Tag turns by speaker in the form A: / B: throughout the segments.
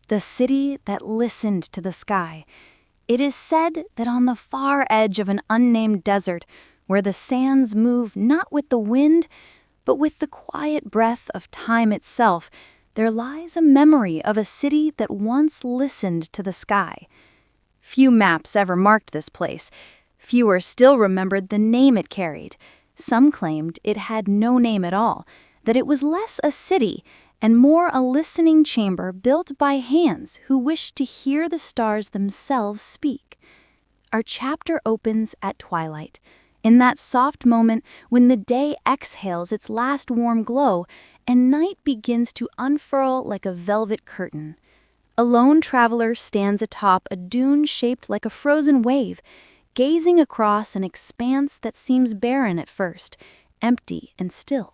A: The city that listened to the sky. It is said that on the far edge of an unnamed desert, where the sands move not with the wind, but with the quiet breath of time itself, there lies a memory of a city that once listened to the sky. Few maps ever marked this place. Fewer still remembered the name it carried. Some claimed it had no name at all, that it was less a city and more a listening chamber built by hands who wished to hear the stars themselves speak. Our chapter opens at twilight, in that soft moment when the day exhales its last warm glow and night begins to unfurl like a velvet curtain. A lone traveler stands atop a dune shaped like a frozen wave, gazing across an expanse that seems barren at first, empty and still.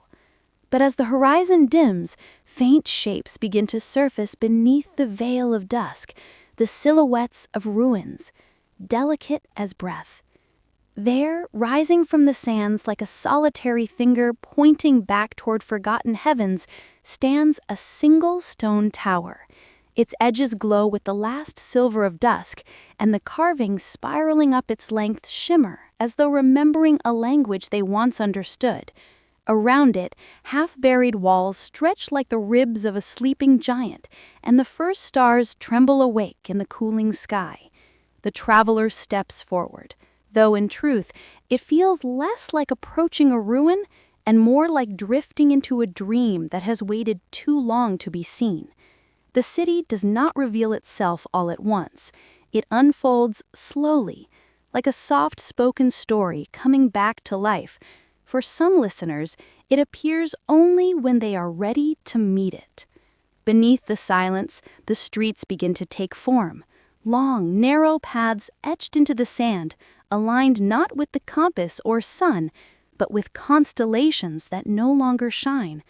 A: But as the horizon dims, faint shapes begin to surface beneath the veil of dusk, the silhouettes of ruins, delicate as breath. There, rising from the sands like a solitary finger pointing back toward forgotten heavens, stands a single stone tower. Its edges glow with the last silver of dusk, and the carvings spiraling up its length shimmer as though remembering a language they once understood. Around it, half-buried walls stretch like the ribs of a sleeping giant, and the first stars tremble awake in the cooling sky. The traveler steps forward, though in truth, it feels less like approaching a ruin and more like drifting into a dream that has waited too long to be seen. The city does not reveal itself all at once. It unfolds slowly, like a soft-spoken story coming back to life. For some listeners, it appears only when they are ready to meet it. Beneath the silence, the streets begin to take form. Long, narrow paths etched into the sand, aligned not with the compass or sun, but with constellations that no longer shine.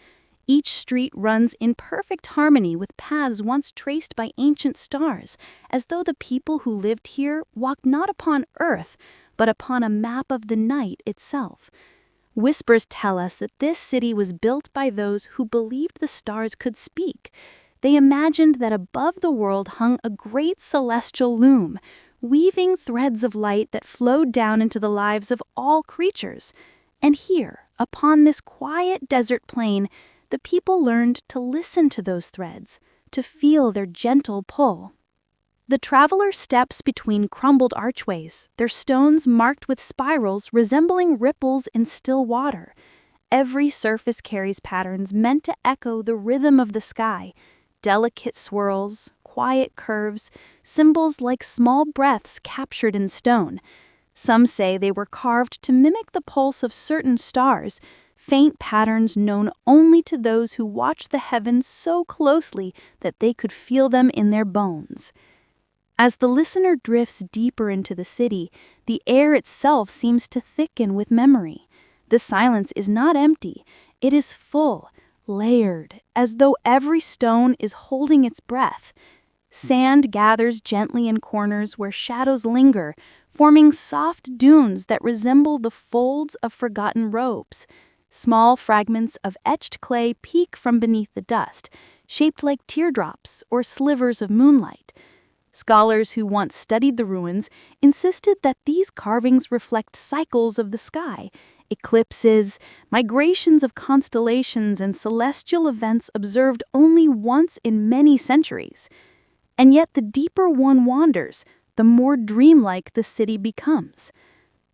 A: Each street runs in perfect harmony with paths once traced by ancient stars, as though the people who lived here walked not upon earth, but upon a map of the night itself. Whispers tell us that this city was built by those who believed the stars could speak. They imagined that above the world hung a great celestial loom, weaving threads of light that flowed down into the lives of all creatures. And here, upon this quiet desert plain, the people learned to listen to those threads, to feel their gentle pull. The traveler steps between crumbled archways, their stones marked with spirals resembling ripples in still water. Every surface carries patterns meant to echo the rhythm of the sky, delicate swirls, quiet curves, symbols like small breaths captured in stone. Some say they were carved to mimic the pulse of certain stars, faint patterns known only to those who watched the heavens so closely that they could feel them in their bones. As the listener drifts deeper into the city, the air itself seems to thicken with memory. The silence is not empty, it is full, layered, as though every stone is holding its breath. Sand gathers gently in corners where shadows linger, forming soft dunes that resemble the folds of forgotten robes. Small fragments of etched clay peek from beneath the dust, shaped like teardrops or slivers of moonlight. Scholars who once studied the ruins insisted that these carvings reflect cycles of the sky, eclipses, migrations of constellations, and celestial events observed only once in many centuries. And yet the deeper one wanders, the more dreamlike the city becomes.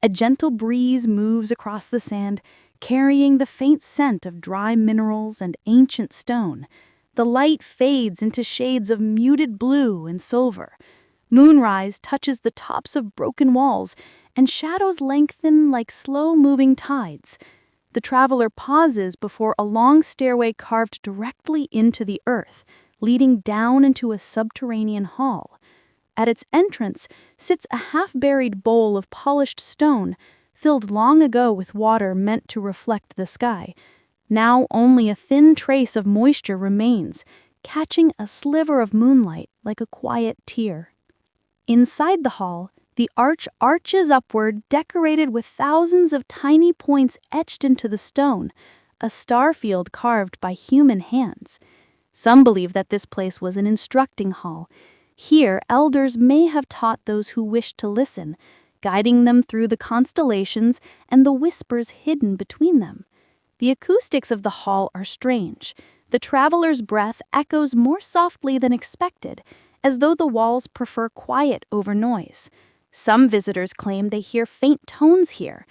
A: A gentle breeze moves across the sand, carrying the faint scent of dry minerals and ancient stone. The light fades into shades of muted blue and silver. Moonrise touches the tops of broken walls, and shadows lengthen like slow-moving tides. The traveler pauses before a long stairway carved directly into the earth, leading down into a subterranean hall. At its entrance sits a half-buried bowl of polished stone, filled long ago with water meant to reflect the sky. Now only a thin trace of moisture remains, catching a sliver of moonlight like a quiet tear. Inside the hall, the arch arches upward, decorated with thousands of tiny points etched into the stone, a star field carved by human hands. Some believe that this place was an instructing hall. Here, elders may have taught those who wished to listen, guiding them through the constellations and the whispers hidden between them. The acoustics of the hall are strange. The traveler's breath echoes more softly than expected, as though the walls prefer quiet over noise. Some visitors claim they hear faint tones here.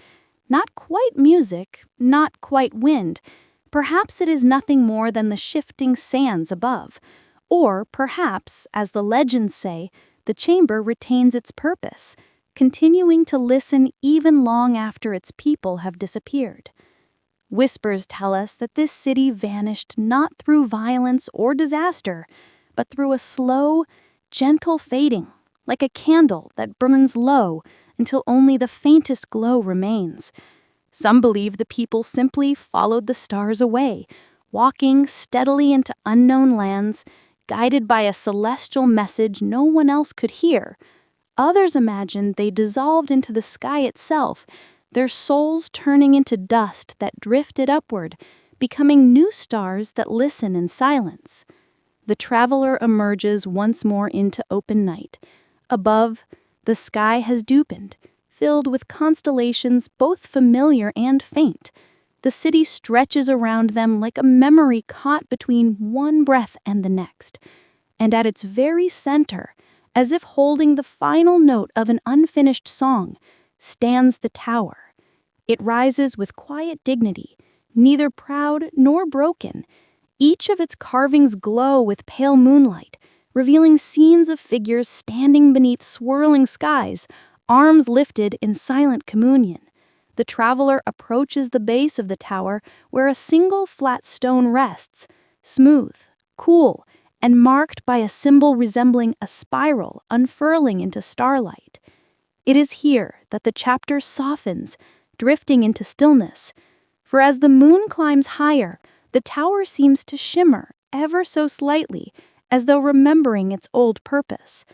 A: Not quite music, not quite wind. Perhaps it is nothing more than the shifting sands above. Or perhaps, as the legends say, the chamber retains its purpose, continuing to listen even long after its people have disappeared. Whispers tell us that this city vanished not through violence or disaster, but through a slow, gentle fading, like a candle that burns low until only the faintest glow remains. Some believe the people simply followed the stars away, walking steadily into unknown lands, guided by a celestial message no one else could hear. Others imagine they dissolved into the sky itself, their souls turning into dust that drifted upward, becoming new stars that listen in silence. The traveler emerges once more into open night. Above, the sky has deepened, filled with constellations both familiar and faint. The city stretches around them like a memory caught between one breath and the next. And at its very center, as if holding the final note of an unfinished song, stands the tower. It rises with quiet dignity, neither proud nor broken. Each of its carvings glow with pale moonlight, revealing scenes of figures standing beneath swirling skies, arms lifted in silent communion. The traveler approaches the base of the tower where a single flat stone rests, smooth, cool, and marked by a symbol resembling a spiral unfurling into starlight. It is here that the chapter softens, drifting into stillness. For as the moon climbs higher, the tower seems to shimmer ever so slightly, as though remembering its old purpose.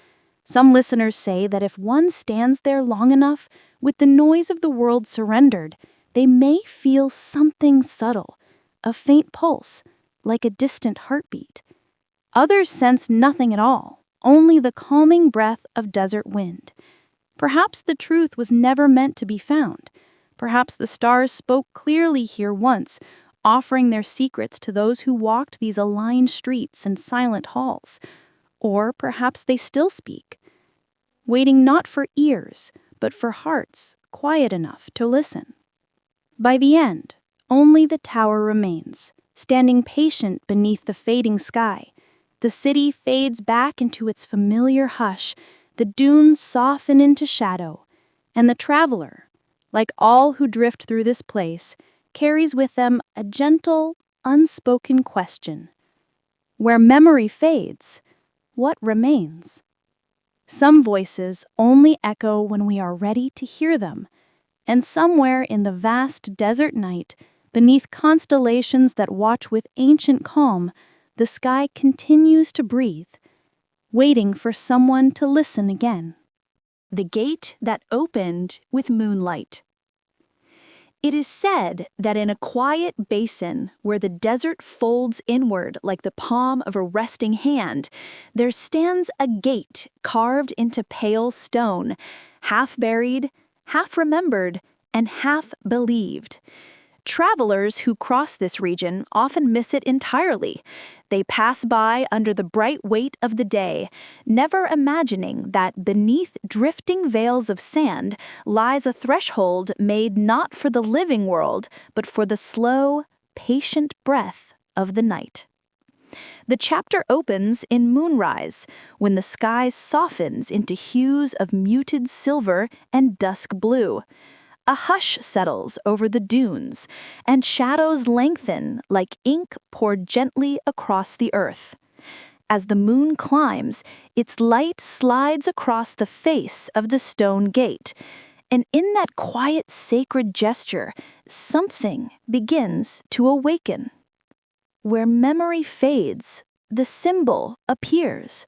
A: Some listeners say that if one stands there long enough, with the noise of the world surrendered, they may feel something subtle, a faint pulse, like a distant heartbeat. Others sense nothing at all, only the calming breath of desert wind. Perhaps the truth was never meant to be found. Perhaps the stars spoke clearly here once, offering their secrets to those who walked these aligned streets and silent halls. Or perhaps they still speak, waiting not for ears, but for hearts quiet enough to listen. By the end, only the tower remains, standing patient beneath the fading sky. The city fades back into its familiar hush, the dunes soften into shadow, and the traveler, like all who drift through this place, carries with them a gentle, unspoken question. Where memory fades, what remains? Some voices only echo when we are ready to hear them, and somewhere in the vast desert night, beneath constellations that watch with ancient calm, the sky continues to breathe, waiting for someone to listen again. The gate that opened with moonlight. It is said that in a quiet basin where the desert folds inward like the palm of a resting hand, there stands a gate carved into pale stone, half buried, half remembered, and half believed. Travelers who cross this region often miss it entirely. They pass by under the bright weight of the day, never imagining that beneath drifting veils of sand lies a threshold made not for the living world, but for the slow, patient breath of the night. The chapter opens in moonrise, when the sky softens into hues of muted silver and dusk blue. A hush settles over the dunes, and shadows lengthen like ink poured gently across the earth. As the moon climbs, its light slides across the face of the stone gate, and in that quiet, sacred gesture, something begins to awaken. Where memory fades, the symbol appears.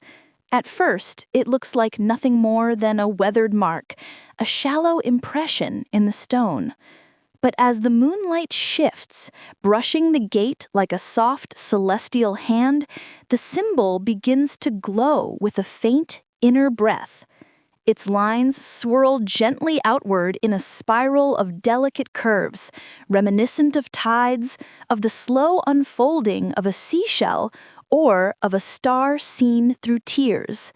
A: At first, it looks like nothing more than a weathered mark, a shallow impression in the stone. But as the moonlight shifts, brushing the gate like a soft celestial hand, the symbol begins to glow with a faint inner breath. Its lines swirl gently outward in a spiral of delicate curves, reminiscent of tides, of the slow unfolding of a seashell, or of a star seen through tears.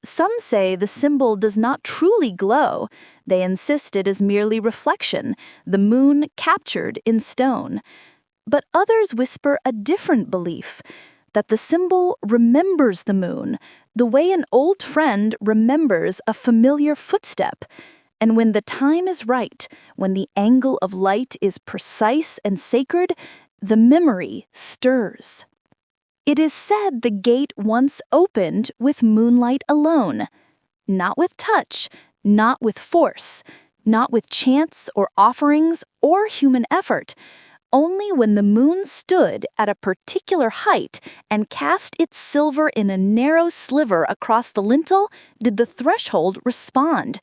A: Some say the symbol does not truly glow. They insist it is merely reflection, the moon captured in stone. But others whisper a different belief, that the symbol remembers the moon, the way an old friend remembers a familiar footstep. And when the time is right, when the angle of light is precise and sacred, the memory stirs. It is said the gate once opened with moonlight alone, not with touch, not with force, not with chants or offerings or human effort. Only when the moon stood at a particular height and cast its silver in a narrow sliver across the lintel did the threshold respond.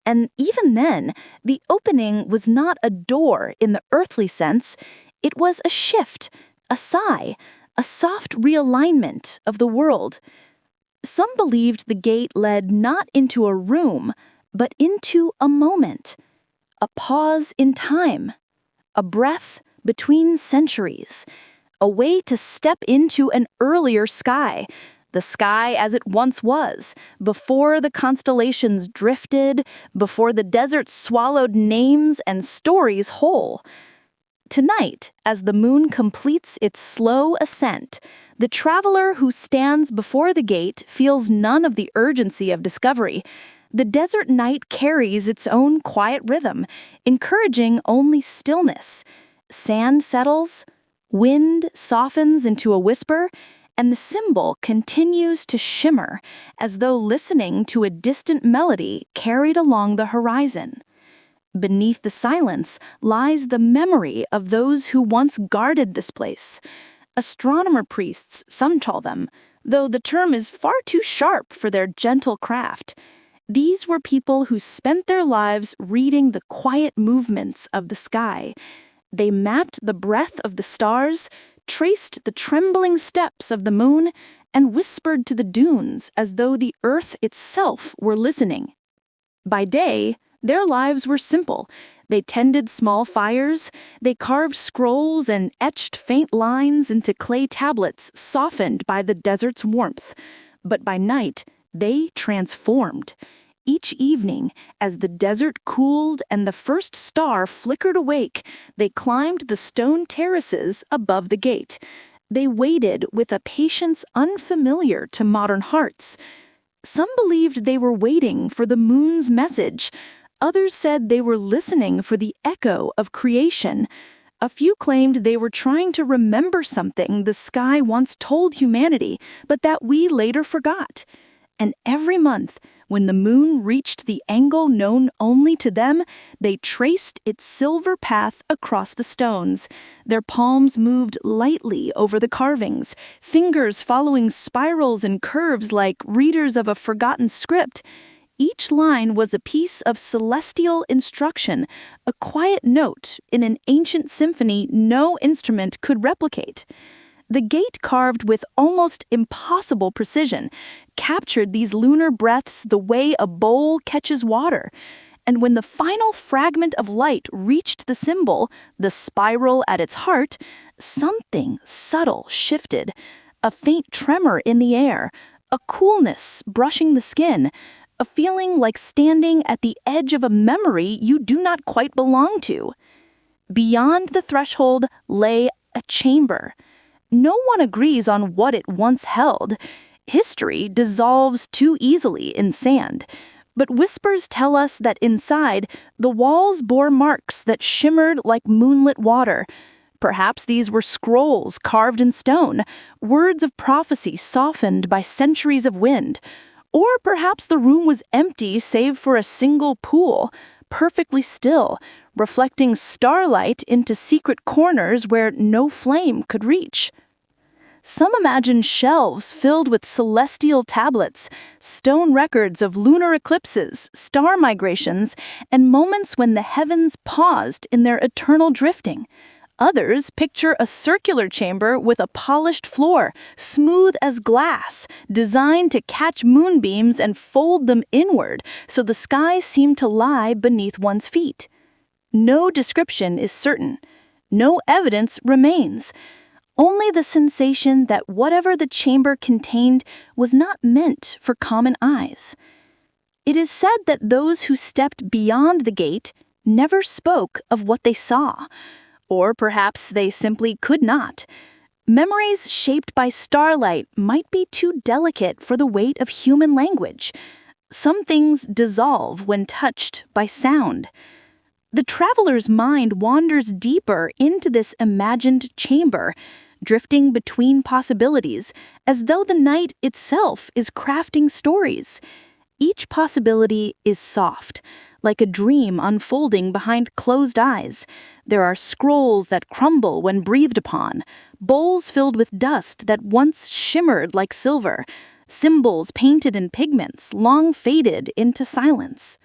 A: And even then, the opening was not a door in the earthly sense. It was a shift, a sigh, a soft realignment of the world. Some believed the gate led not into a room, but into a moment, a pause in time, a breath between centuries, a way to step into an earlier sky, the sky as it once was, before the constellations drifted, before the desert swallowed names and stories whole. Tonight, as the moon completes its slow ascent, the traveler who stands before the gate feels none of the urgency of discovery. The desert night carries its own quiet rhythm, encouraging only stillness. Sand settles, wind softens into a whisper, and the symbol continues to shimmer as though listening to a distant melody carried along the horizon. Beneath the silence lies the memory of those who once guarded this place. Astronomer priests, some call them, though the term is far too sharp for their gentle craft. These were people who spent their lives reading the quiet movements of the sky. They mapped the breath of the stars, traced the trembling steps of the moon, and whispered to the dunes as though the earth itself were listening. By day, their lives were simple. They tended small fires, they carved scrolls and etched faint lines into clay tablets softened by the desert's warmth. But by night, they transformed. Each evening, as the desert cooled and the first star flickered awake, they climbed the stone terraces above the gate. They waited with a patience unfamiliar to modern hearts. Some believed they were waiting for the moon's message. Others said they were listening for the echo of creation. A few claimed they were trying to remember something the sky once told humanity, but that we later forgot. And every month, when the moon reached the angle known only to them, they traced its silver path across the stones. Their palms moved lightly over the carvings, fingers following spirals and curves like readers of a forgotten script. Each line was a piece of celestial instruction, a quiet note in an ancient symphony no instrument could replicate. The gate, carved with almost impossible precision, captured these lunar breaths the way a bowl catches water. And when the final fragment of light reached the symbol, the spiral at its heart, something subtle shifted. A faint tremor in the air, a coolness brushing the skin, a feeling like standing at the edge of a memory you do not quite belong to. Beyond the threshold lay a chamber. No one agrees on what it once held. History dissolves too easily in sand. But whispers tell us that inside, the walls bore marks that shimmered like moonlit water. Perhaps these were scrolls carved in stone, words of prophecy softened by centuries of wind. Or perhaps the room was empty save for a single pool, perfectly still, reflecting starlight into secret corners where no flame could reach.
B: Some imagine shelves filled with celestial tablets, stone records of lunar eclipses, star migrations, and moments when the heavens paused in their eternal drifting. Others picture a circular chamber with a polished floor, smooth as glass, designed to catch moonbeams and fold them inward so the sky seemed to lie beneath one's feet. No description is certain. No evidence remains. Only the sensation that whatever the chamber contained was not meant for common eyes. It is said that those who stepped beyond the gate never spoke of what they saw, or perhaps they simply could not. Memories shaped by starlight might be too delicate for the weight of human language. Some things dissolve when touched by sound. The traveler's mind wanders deeper into this imagined chamber, drifting between possibilities, as though the night itself is crafting stories. Each possibility is soft, like a dream unfolding behind closed eyes. There are scrolls that crumble when breathed upon, bowls filled with dust that once shimmered like silver, symbols painted in pigments long faded into silence.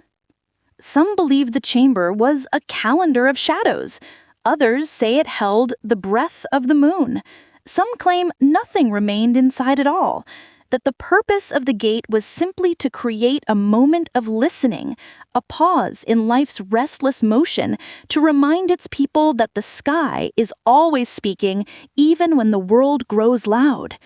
B: Some believe the chamber was a calendar of shadows. Others say it held the breath of the moon. Some claim nothing remained inside at all, that the purpose of the gate was simply to create a moment of listening, a pause in life's restless motion to remind its people that the sky is always speaking even when the world grows loud.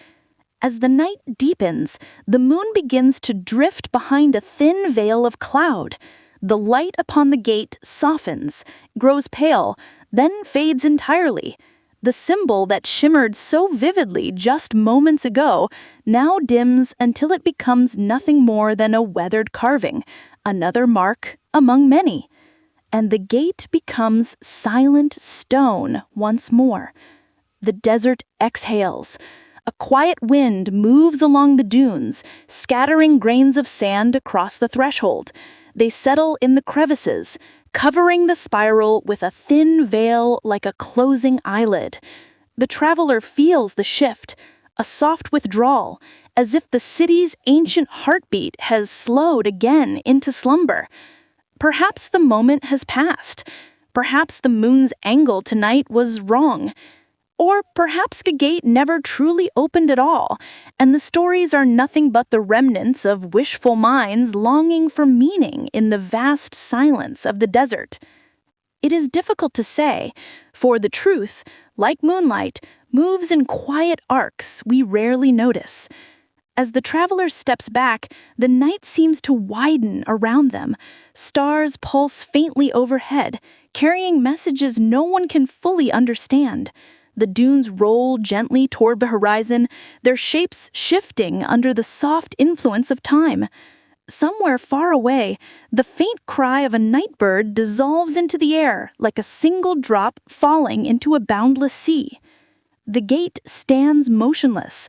B: As the night deepens, the moon begins to drift behind a thin veil of cloud. The light upon the gate softens, grows pale, then fades entirely. The symbol that shimmered so vividly just moments ago now dims until it becomes nothing more than a weathered carving, another mark among many. And the gate becomes silent stone once more. The desert exhales. A quiet wind moves along the dunes, scattering grains of sand across the threshold. They settle in the crevices, covering the spiral with a thin veil like a closing eyelid. The traveler feels the shift, a soft withdrawal, as if the city's ancient heartbeat has slowed again into slumber. Perhaps the moment has passed. Perhaps the moon's angle tonight was wrong. Or perhaps the gate never truly opened at all, and the stories are nothing but the remnants of wishful minds longing for meaning in the vast silence of the desert. It is difficult to say, for the truth, like moonlight, moves in quiet arcs we rarely notice. As the traveler steps back, the night seems to widen around them. Stars pulse faintly overhead, carrying messages no one can fully understand. The dunes roll gently toward the horizon, their shapes shifting under the soft influence of time. Somewhere far away, the faint cry of a night bird dissolves into the air like a single drop falling into a boundless sea. The gate stands motionless,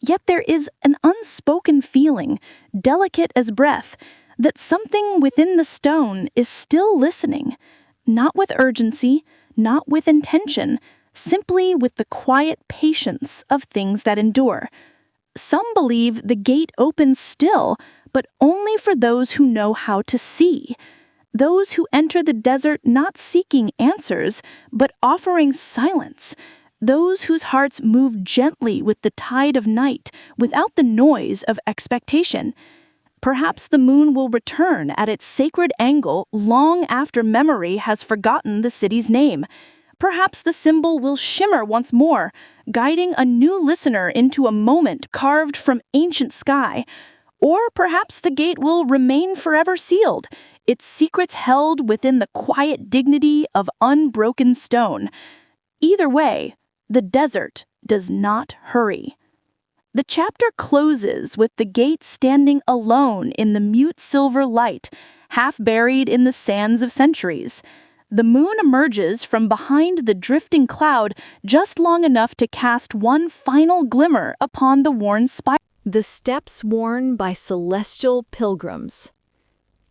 B: yet there is an unspoken feeling, delicate as breath, that something within the stone is still listening, not with urgency, not with intention, simply with the quiet patience of things that endure. Some believe the gate opens still, but only for those who know how to see. Those who enter the desert not seeking answers, but offering silence. Those whose hearts move gently with the tide of night, without the noise of expectation. Perhaps the moon will return at its sacred angle long after memory has forgotten the city's name. Perhaps the symbol will shimmer once more, guiding a new listener into a moment carved from ancient sky. Or perhaps the gate will remain forever sealed, its secrets held within the quiet dignity of unbroken stone. Either way, the desert does not hurry. The chapter closes with the gate standing alone in the mute silver light, half buried in the sands of centuries. The moon emerges from behind the drifting cloud just long enough to cast one final glimmer upon the worn spire.
A: The steps worn by celestial pilgrims.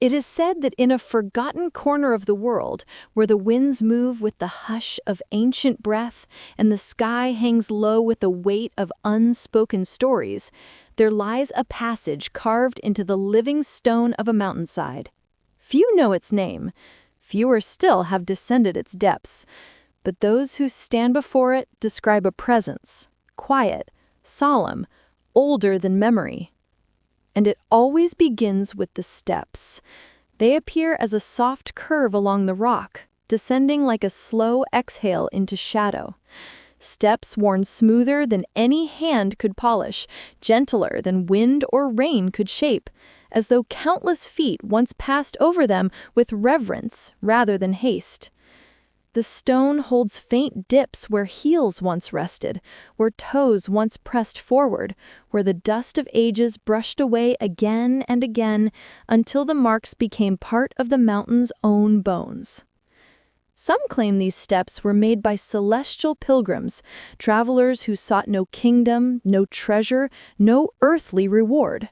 A: It is said that in a forgotten corner of the world, where the winds move with the hush of ancient breath and the sky hangs low with the weight of unspoken stories, there lies a passage carved into the living stone of a mountainside. Few know its name, fewer still have descended its depths, but those who stand before it describe a presence, quiet, solemn, older than memory. And it always begins with the steps. They appear as a soft curve along the rock, descending like a slow exhale into shadow. Steps worn smoother than any hand could polish, gentler than wind or rain could shape, as though countless feet once passed over them with reverence rather than haste. The stone holds faint dips where heels once rested, where toes once pressed forward, where the dust of ages brushed away again and again until the marks became part of the mountain's own bones. Some claim these steps were made by celestial pilgrims, travelers who sought no kingdom, no treasure, no earthly reward.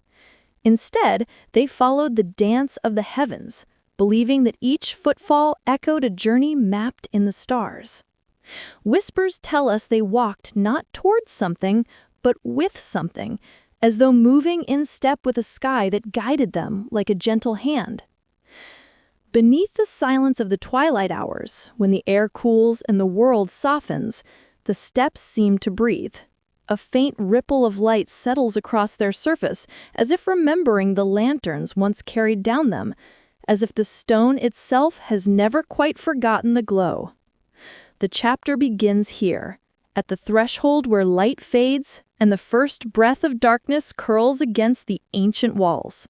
A: Instead, they followed the dance of the heavens, believing that each footfall echoed a journey mapped in the stars. Whispers tell us they walked not towards something, but with something, as though moving in step with a sky that guided them like a gentle hand. Beneath the silence of the twilight hours, when the air cools and the world softens, the steps seem to breathe. A faint ripple of light settles across their surface, as if remembering the lanterns once carried down them, as if the stone itself has never quite forgotten the glow. The chapter begins here, at the threshold where light fades and the first breath of darkness curls against the ancient walls.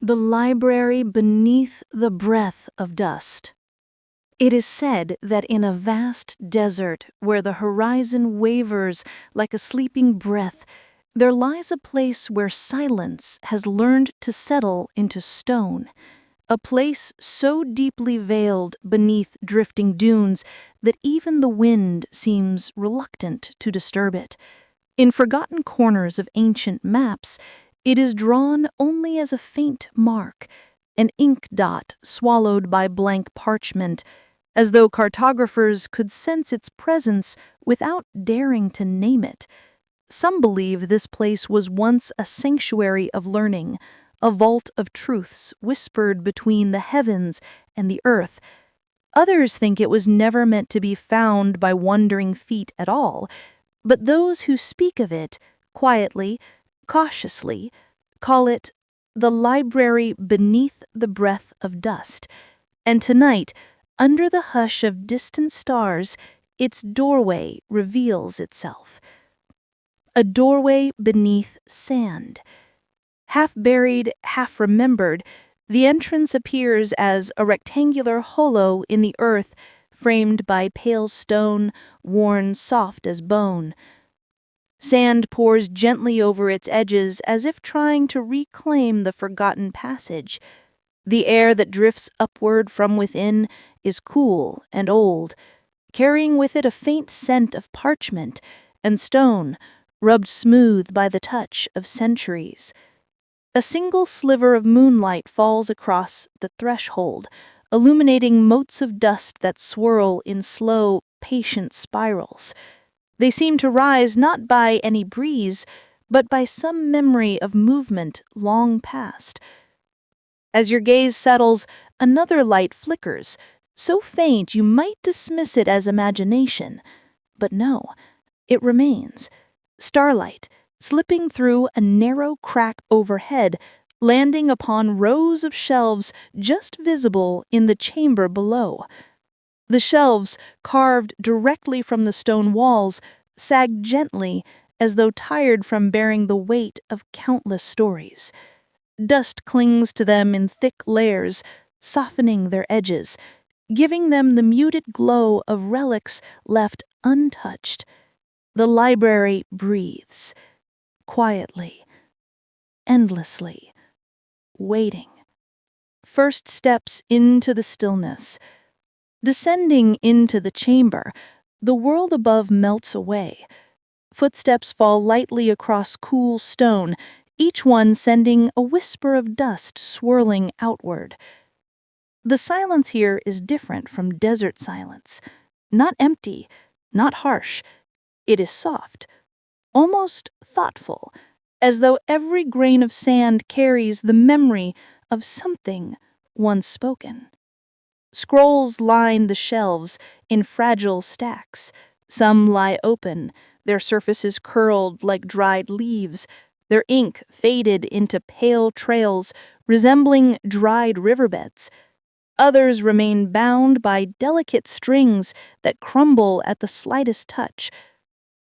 B: The library beneath the breath of dust. It is said that in a vast desert where the horizon wavers like a sleeping breath, there lies a place where silence has learned to settle into stone, a place so deeply veiled beneath drifting dunes that even the wind seems reluctant to disturb it. In forgotten corners of ancient maps, it is drawn only as a faint mark, an ink dot swallowed by blank parchment, as though cartographers could sense its presence without daring to name it. Some believe this place was once a sanctuary of learning, a vault of truths whispered between the heavens and the earth. Others think it was never meant to be found by wandering feet at all, but those who speak of it, quietly, cautiously, call it the library beneath the breath of dust. And tonight, under the hush of distant stars, its doorway reveals itself. A doorway beneath sand. Half buried, half remembered, the entrance appears as a rectangular hollow in the earth, framed by pale stone, worn soft as bone. Sand pours gently over its edges as if trying to reclaim the forgotten passage. The air that drifts upward from within is cool and old, carrying with it a faint scent of parchment and stone, rubbed smooth by the touch of centuries. A single sliver of moonlight falls across the threshold, illuminating motes of dust that swirl in slow, patient spirals. They seem to rise not by any breeze, but by some memory of movement long past. As your gaze settles, another light flickers, so faint you might dismiss it as imagination. But no, it remains. Starlight, slipping through a narrow crack overhead, landing upon rows of shelves just visible in the chamber below. The shelves, carved directly from the stone walls, sag gently as though tired from bearing the weight of countless stories. Dust clings to them in thick layers, softening their edges, giving them the muted glow of relics left untouched. The library breathes, quietly, endlessly, waiting. First steps into the stillness. Descending into the chamber, the world above melts away. Footsteps fall lightly across cool stone, each one sending a whisper of dust swirling outward. The silence here is different from desert silence. Not empty, not harsh. It is soft, almost thoughtful, as though every grain of sand carries the memory of something once spoken. Scrolls line the shelves in fragile stacks. Some lie open, their surfaces curled like dried leaves, their ink faded into pale trails resembling dried riverbeds. Others remain bound by delicate strings that crumble at the slightest touch.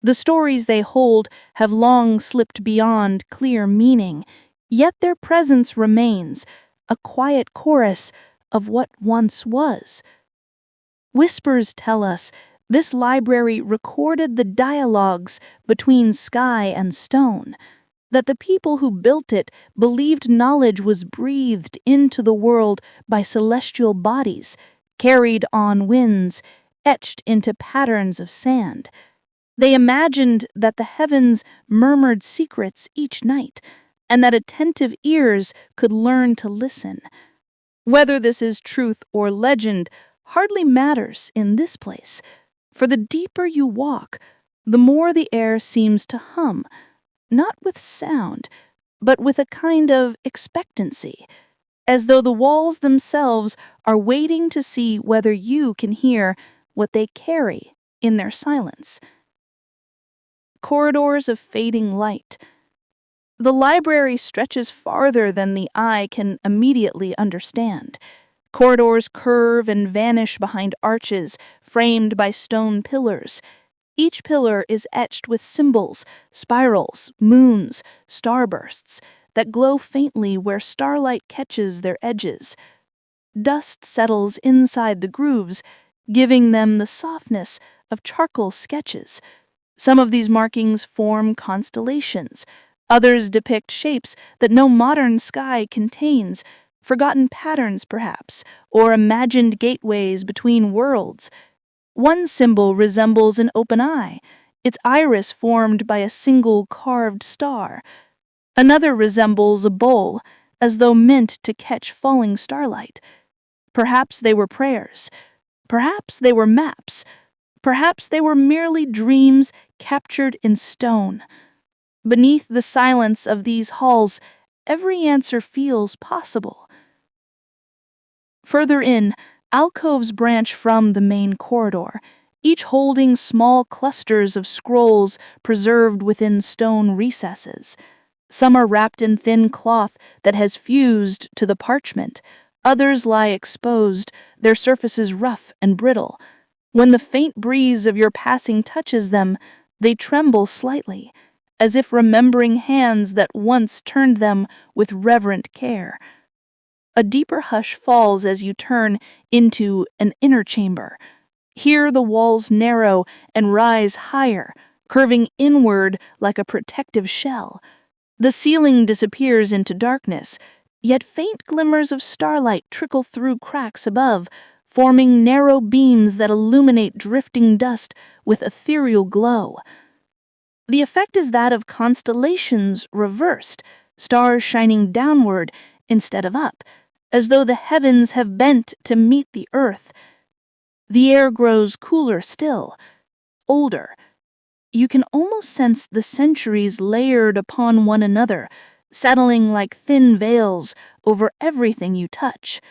B: The stories they hold have long slipped beyond clear meaning, yet their presence remains, a quiet chorus of what once was. Whispers tell us this library recorded the dialogues between sky and stone, that the people who built it believed knowledge was breathed into the world by celestial bodies, carried on winds, etched into patterns of sand. They imagined that the heavens murmured secrets each night, and that attentive ears could learn to listen. Whether this is truth or legend hardly matters in this place, for the deeper you walk, the more the air seems to hum, not with sound, but with a kind of expectancy, as though the walls themselves are waiting to see whether you can hear what they carry in their silence. Corridors of fading light. The library stretches farther than the eye can immediately understand. Corridors curve and vanish behind arches framed by stone pillars. Each pillar is etched with symbols, spirals, moons, starbursts that glow faintly where starlight catches their edges. Dust settles inside the grooves, giving them the softness of charcoal sketches. Some of these markings form constellations. Others depict shapes that no modern sky contains, forgotten patterns perhaps, or imagined gateways between worlds. One symbol resembles an open eye, its iris formed by a single carved star. Another resembles a bowl, as though meant to catch falling starlight. Perhaps they were prayers. Perhaps they were maps. Perhaps they were merely dreams captured in stone. Beneath the silence of these halls, every answer feels possible. Further in, alcoves branch from the main corridor, each holding small clusters of scrolls preserved within stone recesses. Some are wrapped in thin cloth that has fused to the parchment. Others lie exposed, their surfaces rough and brittle. When the faint breeze of your passing touches them, they tremble slightly, as if remembering hands that once turned them with reverent care. A deeper hush falls as you turn into an inner chamber. Here the walls narrow and rise higher, curving inward like a protective shell. The ceiling disappears into darkness, yet faint glimmers of starlight trickle through cracks above, forming narrow beams that illuminate drifting dust with ethereal glow. The effect is that of constellations reversed, stars shining downward instead of up, as though the heavens have bent to meet the earth. The air grows cooler still, older. You can almost sense the centuries layered upon one another, settling like thin veils over everything you touch.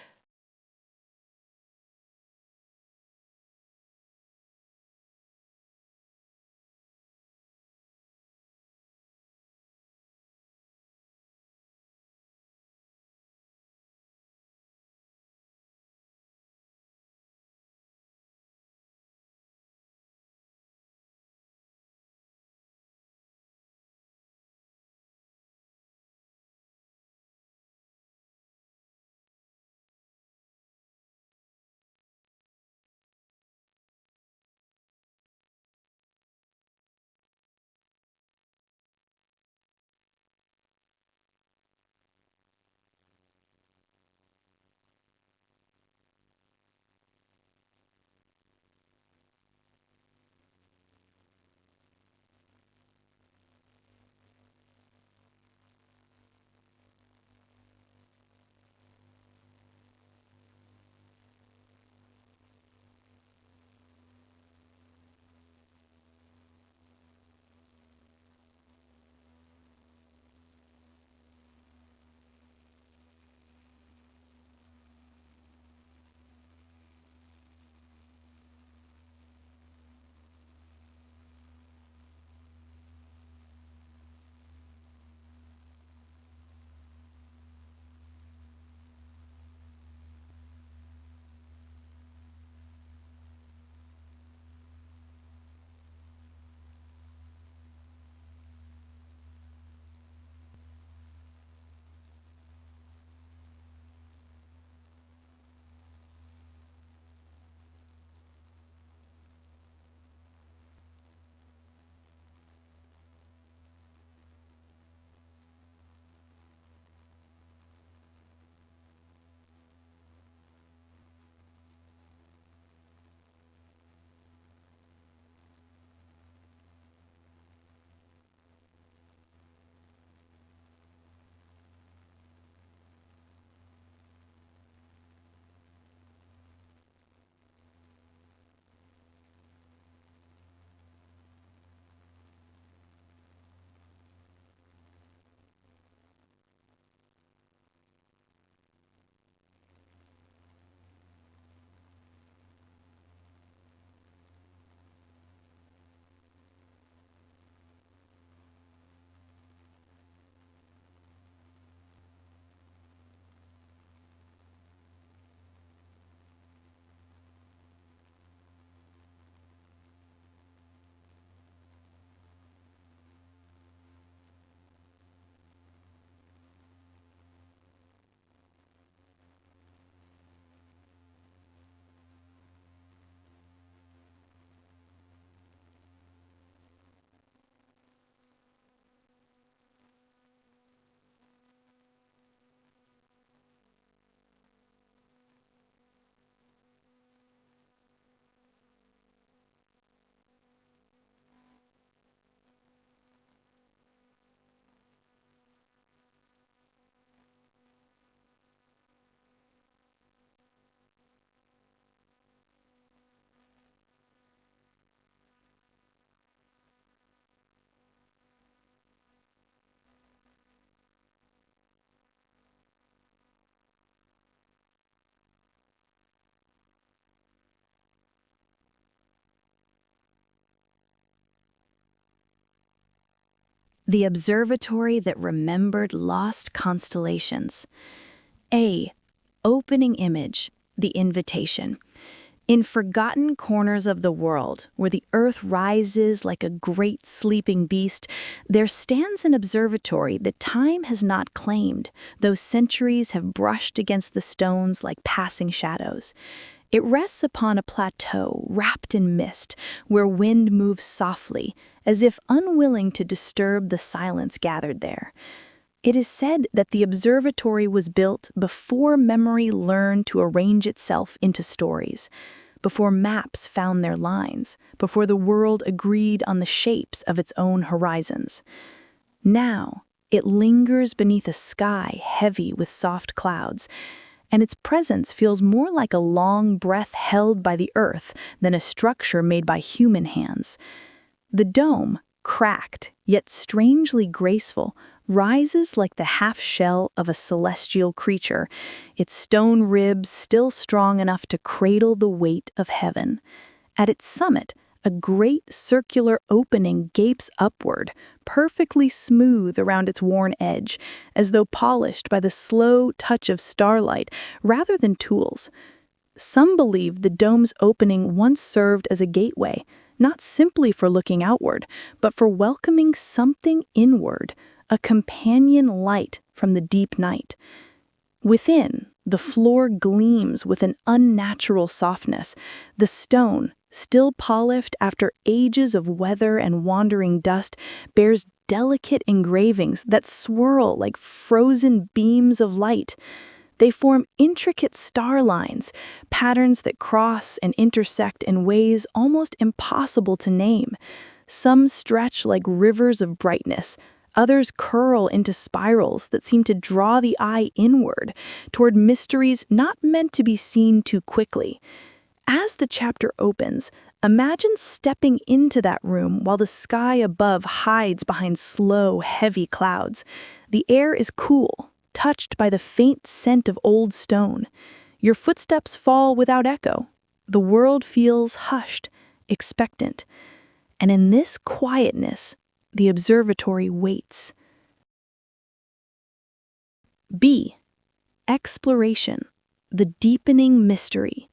A: The observatory that remembered lost constellations. A. Opening image, the invitation. In forgotten corners of the world, where the earth rises like a great sleeping beast, there stands an observatory that time has not claimed, though centuries have brushed against the stones like passing shadows. It rests upon a plateau wrapped in mist, where wind moves softly, as if unwilling to disturb the silence gathered there. It is said that the observatory was built before memory learned to arrange itself into stories, before maps found their lines, before the world agreed on the shapes of its own horizons. Now, it lingers beneath a sky heavy with soft clouds, and its presence feels more like a long breath held by the earth than a structure made by human hands. The dome, cracked yet strangely graceful, rises like the half-shell of a celestial creature, its stone ribs still strong enough to cradle the weight of heaven. At its summit, a great circular opening gapes upward, perfectly smooth around its worn edge, as though polished by the slow touch of starlight rather than tools. Some believe the dome's opening once served as a gateway, not simply for looking outward, but for welcoming something inward, a companion light from the deep night. Within, the floor gleams with an unnatural softness. The stone, still polished after ages of weather and wandering dust, bears delicate engravings that swirl like frozen beams of light. They form intricate star lines, patterns that cross and intersect in ways almost impossible to name. Some stretch like rivers of brightness. Others curl into spirals that seem to draw the eye inward, toward mysteries not meant to be seen too quickly. As the chapter opens, imagine stepping into that room while the sky above hides behind slow, heavy clouds. The air is cool, touched by the faint scent of old stone. Your footsteps fall without echo. The world feels hushed, expectant. And in this quietness, the observatory waits. B. Exploration, the deepening mystery.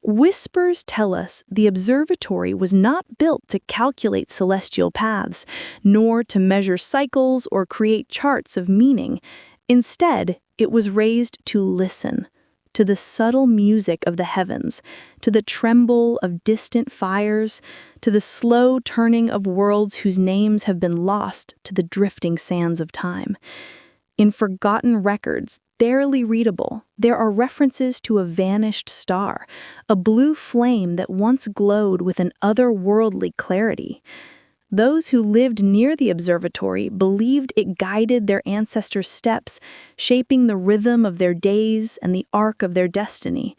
A: Whispers tell us the observatory was not built to calculate celestial paths, nor to measure cycles or create charts of meaning. Instead, it was raised to listen, to the subtle music of the heavens, to the tremble of distant fires, to the slow turning of worlds whose names have been lost to the drifting sands of time. In forgotten records, barely readable, there are references to a vanished star, a blue flame that once glowed with an otherworldly clarity. Those who lived near the observatory believed it guided their ancestors' steps, shaping the rhythm of their days and the arc of their destiny.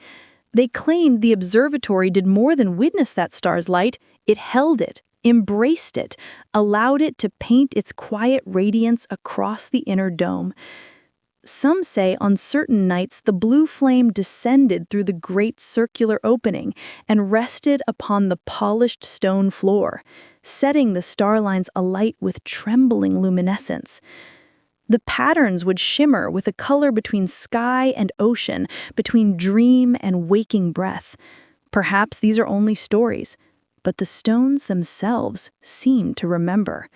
A: They claimed the observatory did more than witness that star's light. It held it, embraced it, allowed it to paint its quiet radiance across the inner dome. Some say on certain nights the blue flame descended through the great circular opening and rested upon the polished stone floor, setting the starlines alight with trembling luminescence. The patterns would shimmer with a color between sky and ocean, between dream and waking breath. Perhaps these are only stories, but the stones themselves seem to remember.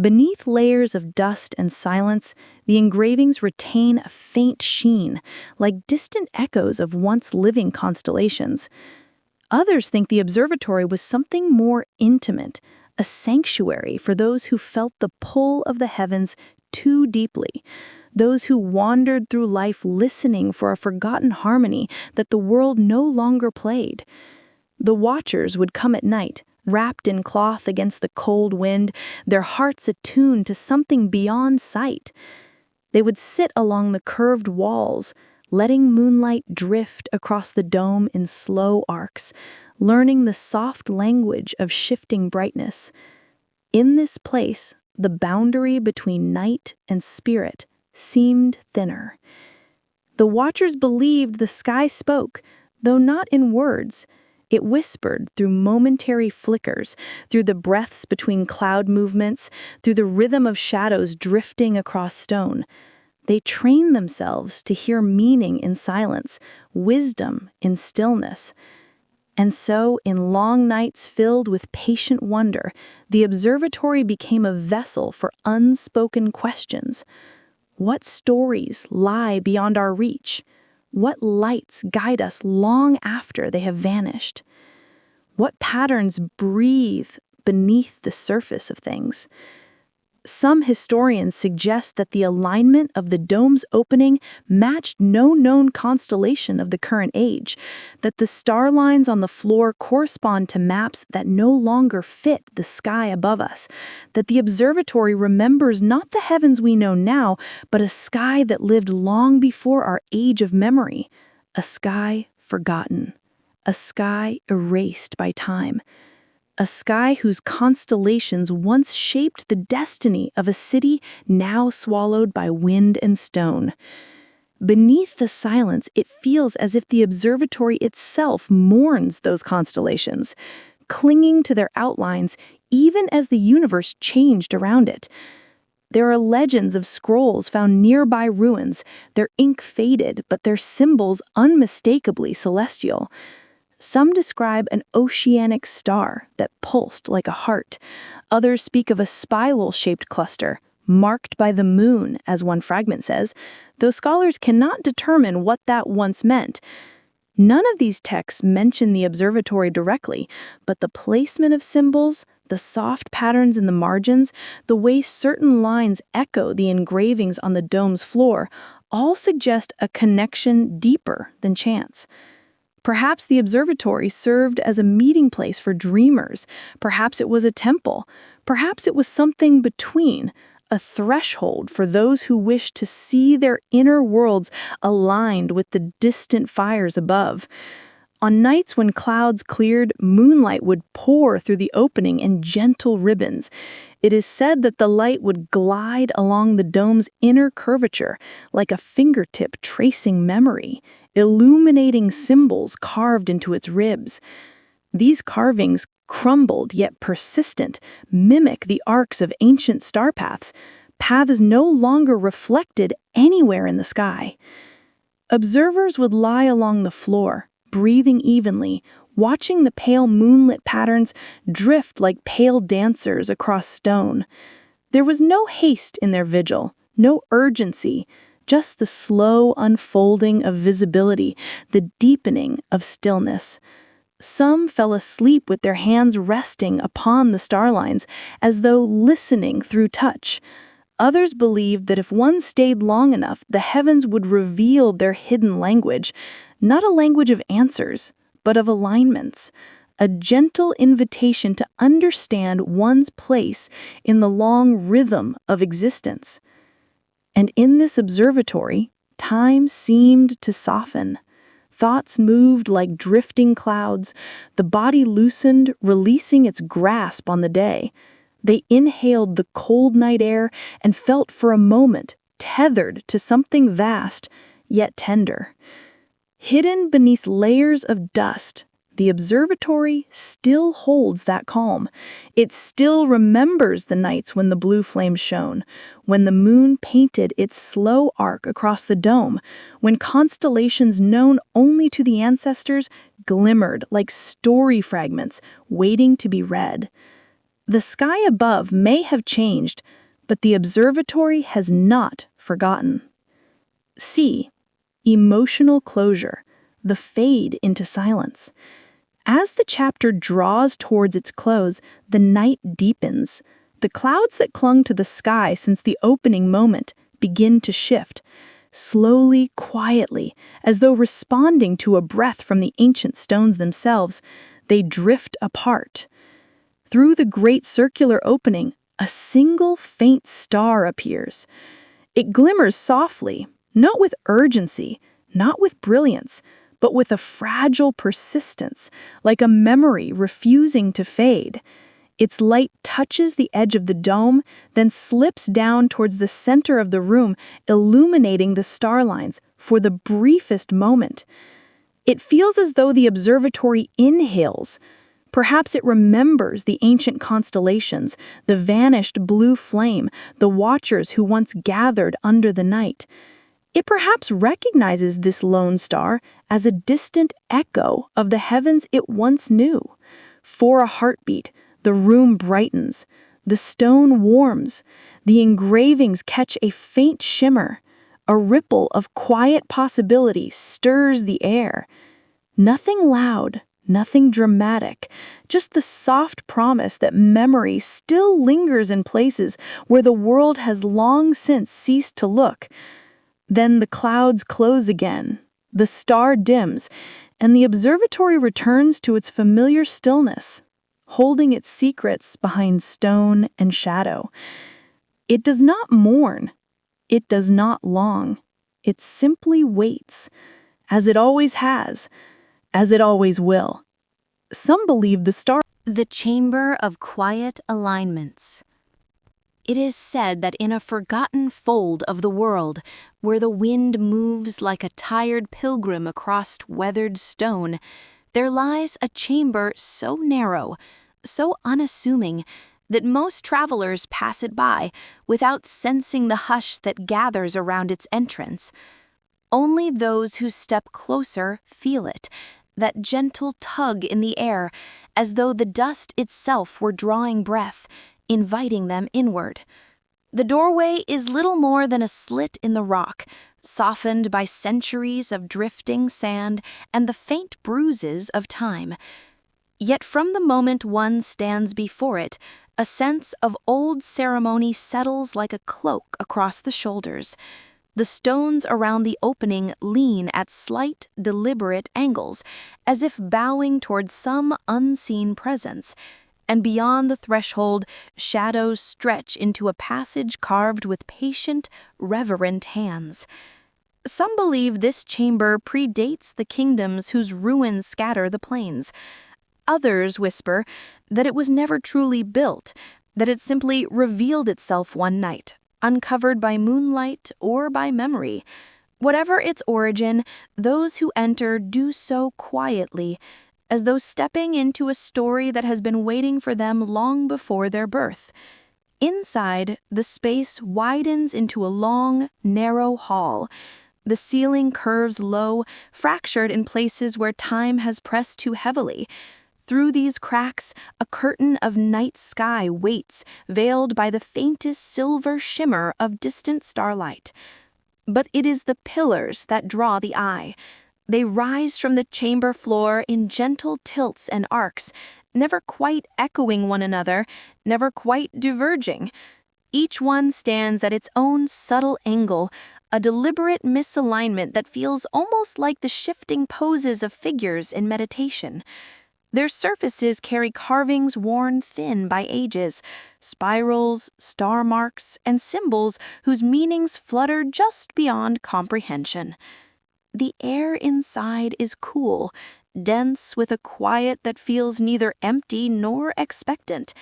A: Beneath layers of dust and silence, the engravings retain a faint sheen, like distant echoes of once living constellations. Others think the observatory was something more intimate, a sanctuary for those who felt the pull of the heavens too deeply, those who wandered through life listening for a forgotten harmony that the world no longer played. The watchers would come at night, wrapped in cloth against the cold wind, their hearts attuned to something beyond sight. They would sit along the curved walls, letting moonlight drift across the dome in slow arcs, learning the soft language of shifting brightness. In this place, the boundary between night and spirit seemed thinner. The watchers believed the sky spoke, though not in words.
B: It whispered through momentary flickers, through the breaths between cloud movements, through the rhythm of shadows drifting across stone. They trained themselves to hear meaning in silence, wisdom in stillness. And so, in long nights filled with patient wonder, the observatory became a vessel for unspoken questions. What stories lie beyond our reach? What lights guide us long after they have vanished? What patterns breathe beneath the surface of things? Some historians suggest that the alignment of the dome's opening matched no known constellation of the current age, that the star lines on the floor correspond to maps that no longer fit the sky above us, that the observatory remembers not the heavens we know now, but a sky that lived long before our age of memory, a sky forgotten, a sky erased by time. A sky whose constellations once shaped the destiny of a city now swallowed by wind and stone. Beneath the silence, it feels as if the observatory itself mourns those constellations, clinging to their outlines even as the universe changed around it. There are legends of scrolls found nearby ruins, their ink faded, but their symbols unmistakably celestial. Some describe an oceanic star that pulsed like a heart. Others speak of a spiral-shaped cluster, marked by the moon, as one fragment says, though scholars cannot determine what that once meant. None of these texts mention the observatory directly, but the placement of symbols, the soft patterns in the margins, the way certain lines echo the engravings on the dome's floor, all suggest a connection deeper than chance. Perhaps the observatory served as a meeting place for dreamers. Perhaps it was a temple. Perhaps it was something between, a threshold for those who wished to see their inner worlds aligned with the distant fires above. On nights when clouds cleared, moonlight would pour through the opening in gentle ribbons. It is said that the light would glide along the dome's inner curvature, like a fingertip tracing memory, illuminating symbols carved into its ribs. These carvings, crumbled yet persistent, mimic the arcs of ancient star paths no longer reflected anywhere in the sky. Observers would lie along the floor, breathing evenly, watching the pale moonlit patterns drift like pale dancers across stone. There was no haste in their vigil, no urgency, just the slow unfolding of visibility, the deepening of stillness. Some fell asleep with their hands resting upon the starlines, as though listening through touch. Others believed that if one stayed long enough, the heavens would reveal their hidden language, not a language of answers, but of alignments, a gentle invitation to understand one's place in the long rhythm of existence. And in this observatory, time seemed to soften. Thoughts moved like drifting clouds. The body loosened, releasing its grasp on the day. They inhaled the cold night air and felt for a moment tethered to something vast, yet tender. Hidden beneath layers of dust, the observatory still holds that calm. It still remembers the nights when the blue flames shone, when the moon painted its slow arc across the dome, when constellations known only to the ancestors glimmered like story fragments waiting to be read. The sky above may have changed, but the observatory has not forgotten. C. Emotional closure, the fade into silence. As the chapter draws towards its close, the night deepens. The clouds that clung to the sky since the opening moment begin to shift, slowly, quietly, as though responding to a breath from the ancient stones themselves. They drift apart. Through the great circular opening, a single faint star appears. It glimmers softly, not with urgency, not with brilliance, but with a fragile persistence, like a memory refusing to fade. Its light touches the edge of the dome, then slips down towards the center of the room, illuminating the starlines for the briefest moment. It feels as though the observatory inhales. Perhaps it remembers the ancient constellations, the vanished blue flame, the watchers who once gathered under the night. It perhaps recognizes this lone star as a distant echo of the heavens it once knew. For a heartbeat, the room brightens, the stone warms, the engravings catch a faint shimmer. A ripple of quiet possibility stirs the air. Nothing loud, nothing dramatic, just the soft promise that memory still lingers in places where the world has long since ceased to look. Then the clouds close again, the star dims, and the observatory returns to its familiar stillness, holding its secrets behind stone and shadow. It does not mourn. It does not long. It simply waits, as it always has, as it always will. Some believe the star.
A: The chamber of quiet alignments. It is said that in a forgotten fold of the world, where the wind moves like a tired pilgrim across weathered stone, there lies a chamber so narrow, so unassuming, that most travelers pass it by without sensing the hush that gathers around its entrance. Only those who step closer feel it, that gentle tug in the air, as though the dust itself were drawing breath, inviting them inward. The doorway is little more than a slit in the rock, softened by centuries of drifting sand and the faint bruises of time. Yet from the moment one stands before it, a sense of old ceremony settles like a cloak across the shoulders. The stones around the opening lean at slight, deliberate angles, as if bowing towards some unseen presence. And beyond the threshold, shadows stretch into a passage carved with patient, reverent hands. Some believe this chamber predates the kingdoms whose ruins scatter the plains. Others whisper that it was never truly built, that it simply revealed itself one night, uncovered by moonlight or by memory. Whatever its origin, those who enter do so quietly, as though stepping into a story that has been waiting for them long before their birth. Inside, the space widens into a long, narrow hall. The ceiling curves low, fractured in places where time has pressed too heavily. Through these cracks, a curtain of night sky waits, veiled by the faintest silver shimmer of distant starlight. But it is the pillars that draw the eye. They rise from the chamber floor in gentle tilts and arcs, never quite echoing one another, never quite diverging. Each one stands at its own subtle angle, a deliberate misalignment that feels almost like the shifting poses of figures in meditation. Their surfaces carry carvings worn thin by ages, spirals, star marks, and symbols whose meanings flutter just beyond comprehension. The air inside is cool, dense with a quiet that feels neither empty nor expectant.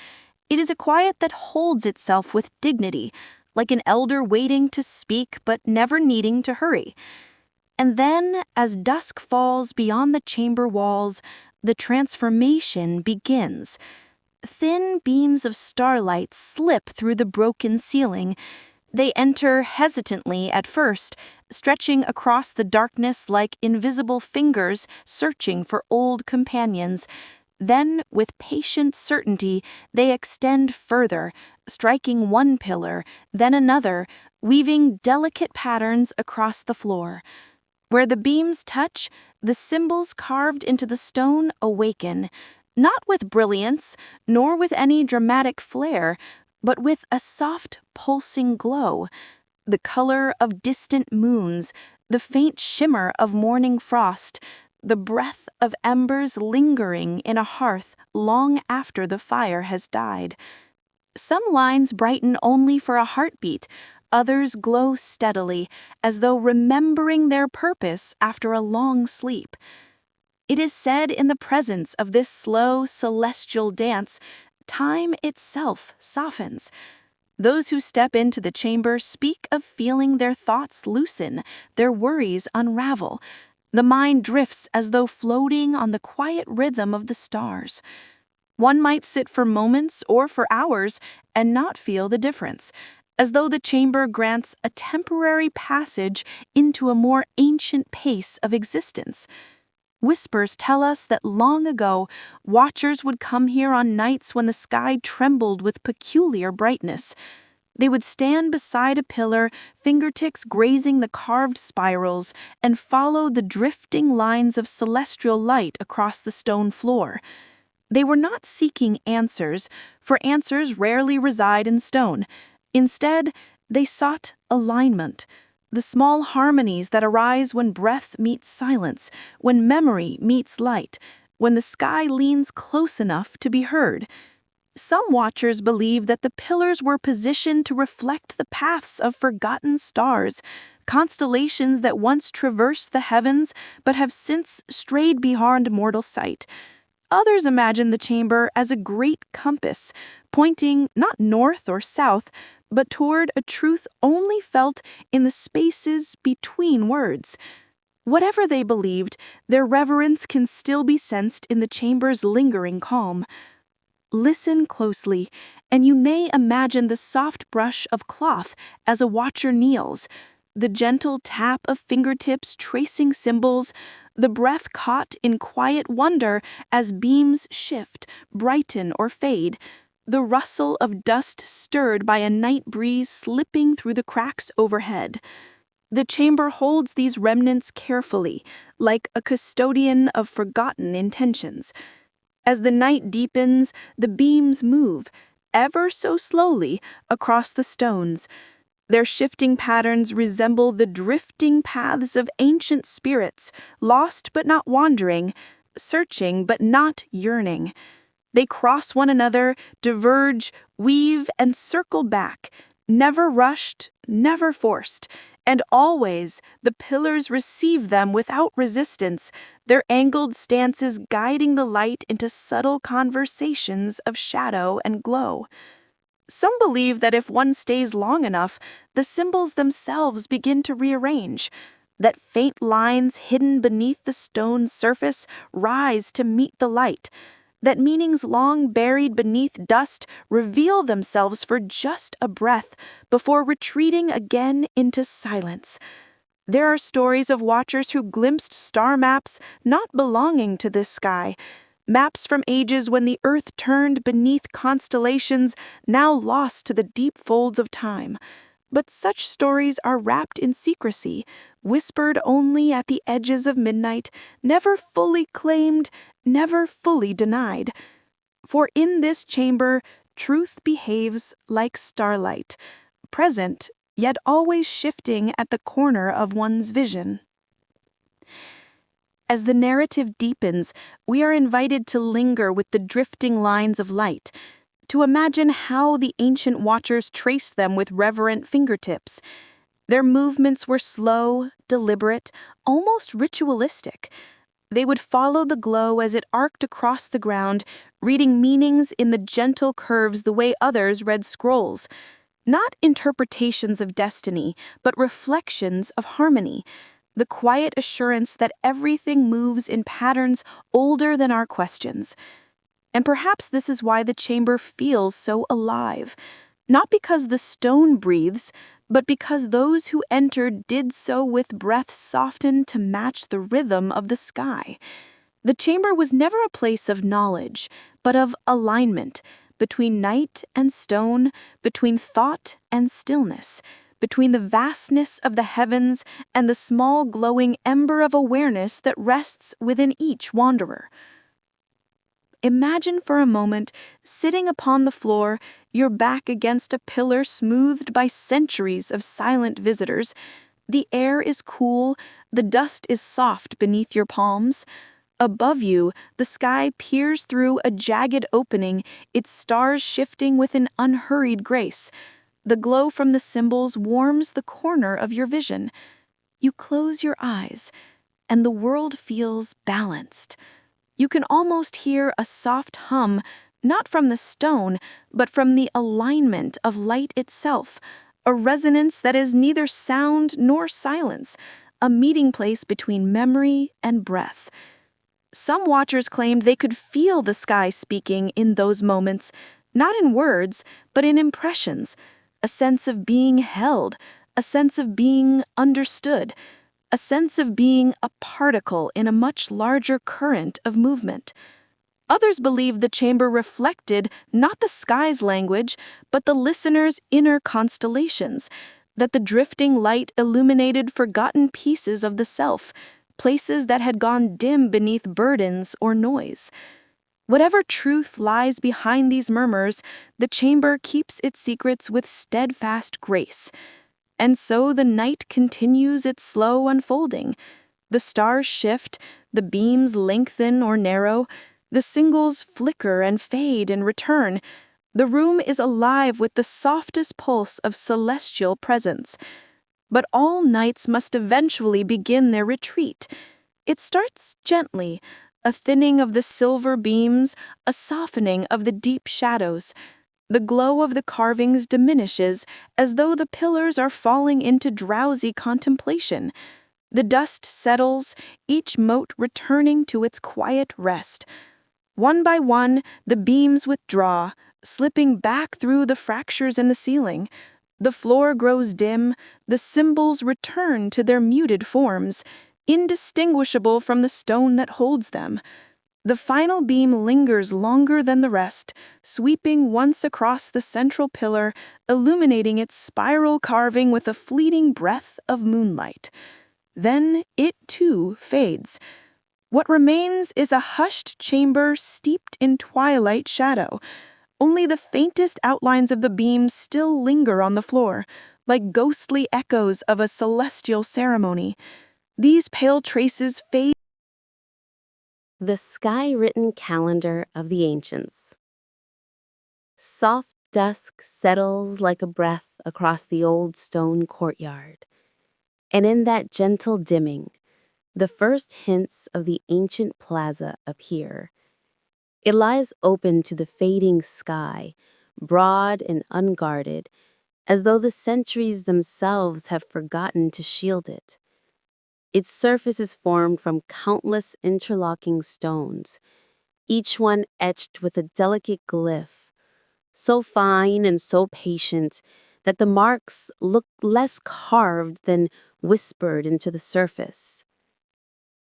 A: It is a quiet that holds itself with dignity, like an elder waiting to speak but never needing to hurry. And then, as dusk falls beyond the chamber walls, the transformation begins. Thin beams of starlight slip through the broken ceiling. They enter hesitantly at first, stretching across the darkness like invisible fingers searching for old companions. Then, with patient certainty, they extend further, striking one pillar, then another, weaving delicate patterns across the floor. Where the beams touch, the symbols carved into the stone awaken, not with brilliance, nor with any dramatic flair, but with a soft, pulsing glow, the color of distant moons, the faint shimmer of morning frost, the breath of embers lingering in a hearth long after the fire has died. Some lines brighten only for a heartbeat, others glow steadily, as though remembering their purpose after a long sleep. It is said in the presence of this slow, celestial dance, time itself softens. Those who step into the chamber speak of feeling their thoughts loosen, their worries unravel.
B: The mind drifts as though floating on the quiet rhythm of the stars. One might sit for moments or for hours and not feel the difference, as though the chamber grants a temporary passage into a more ancient pace of existence. Whispers tell us that long ago, watchers would come here on nights when the sky trembled with peculiar brightness. They would stand beside a pillar, fingertips grazing the carved spirals, and follow the drifting lines of celestial light across the stone floor. They were not seeking answers, for answers rarely reside in stone. Instead, they sought alignment, the small harmonies that arise when breath meets silence, when memory meets light, when the sky leans close enough to be heard. Some watchers believe that the pillars were positioned to reflect the paths of forgotten stars, constellations that once traversed the heavens but have since strayed beyond mortal sight. Others imagine the chamber as a great compass, pointing not north or south, but toward a truth only felt in the spaces between words. Whatever they believed, their reverence can still be sensed in the chamber's lingering calm. Listen closely, and you may imagine the soft brush of cloth as a watcher kneels, the gentle tap of fingertips tracing symbols, the breath caught in quiet wonder as beams shift, brighten, or fade, the rustle of dust stirred by a night breeze slipping through the cracks overhead. The chamber holds these remnants carefully, like a custodian of forgotten intentions. As the night deepens, the beams move, ever so slowly, across the stones. Their shifting patterns resemble the drifting paths of ancient spirits, lost but not wandering, searching but not yearning. They cross one another, diverge, weave, and circle back, never rushed, never forced, and always the pillars receive them without resistance, their angled stances guiding the light into subtle conversations of shadow and glow. Some believe that if one stays long enough, the symbols themselves begin to rearrange, that faint lines hidden beneath the stone's surface rise to meet the light, that meanings long buried beneath dust reveal themselves for just a breath before retreating again into silence. There are stories of watchers who glimpsed star maps not belonging to this sky, maps from ages when the earth turned beneath constellations now lost to the deep folds of time. But such stories are wrapped in secrecy, whispered only at the edges of midnight, never fully claimed, never fully denied. For in this chamber, truth behaves like starlight, present, yet always shifting at the corner of one's vision. As the narrative deepens, we are invited to linger with the drifting lines of light, to imagine how the ancient watchers traced them with reverent fingertips. Their movements were slow, deliberate, almost ritualistic. They would follow the glow as it arced across the ground, reading meanings in the gentle curves the way others read scrolls. Not interpretations of destiny, but reflections of harmony. The quiet assurance that everything moves in patterns older than our questions. And perhaps this is why the chamber feels so alive. Not because the stone breathes, but because those who entered did so with breath softened to match the rhythm of the sky. The chamber was never a place of knowledge, but of alignment, between night and stone, between thought and stillness, between the vastness of the heavens and the small glowing ember of awareness that rests within each wanderer. Imagine for a moment sitting upon the floor, your back against a pillar smoothed by centuries of silent visitors. The air is cool, the dust is soft beneath your palms. Above you, the sky peers through a jagged opening, its stars shifting with an unhurried grace. The glow from the symbols warms the corner of your vision. You close your eyes, and the world feels balanced. You can almost hear a soft hum, not from the stone, but from the alignment of light itself, a resonance that is neither sound nor silence, a meeting place between memory and breath. Some watchers claimed they could feel the sky speaking in those moments, not in words, but in impressions, a sense of being held, a sense of being understood, a sense of being a particle in a much larger current of movement. Others believed the chamber reflected not the sky's language, but the listener's inner constellations, that the drifting light illuminated forgotten pieces of the self, places that had gone dim beneath burdens or noise. Whatever truth lies behind these murmurs, the chamber keeps its secrets with steadfast grace. And so the night continues its slow unfolding. The stars shift, the beams lengthen or narrow, the singles flicker and fade and return. The room is alive with the softest pulse of celestial presence. But all nights must eventually begin their retreat. It starts gently, a thinning of the silver beams, a softening of the deep shadows. The glow of the carvings diminishes as though the pillars are falling into drowsy contemplation. The dust settles, each mote returning to its quiet rest. One by one, the beams withdraw, slipping back through the fractures in the ceiling. The floor grows dim, the symbols return to their muted forms, indistinguishable from the stone that holds them. The final beam lingers longer than the rest, sweeping once across the central pillar, illuminating its spiral carving with a fleeting breath of moonlight. Then it, too, fades. What remains is a hushed chamber steeped in twilight shadow. Only the faintest outlines of the beams still linger on the floor, like ghostly echoes of a celestial ceremony. These pale traces fade.
C: The Sky-Written Calendar of the Ancients. Soft dusk settles like a breath across the old stone courtyard, and in that gentle dimming, the first hints of the ancient plaza appear. It lies open to the fading sky, broad and unguarded, as though the centuries themselves have forgotten to shield it. Its surface is formed from countless interlocking stones, each one etched with a delicate glyph, so fine and so patient that the marks look less carved than whispered into the surface.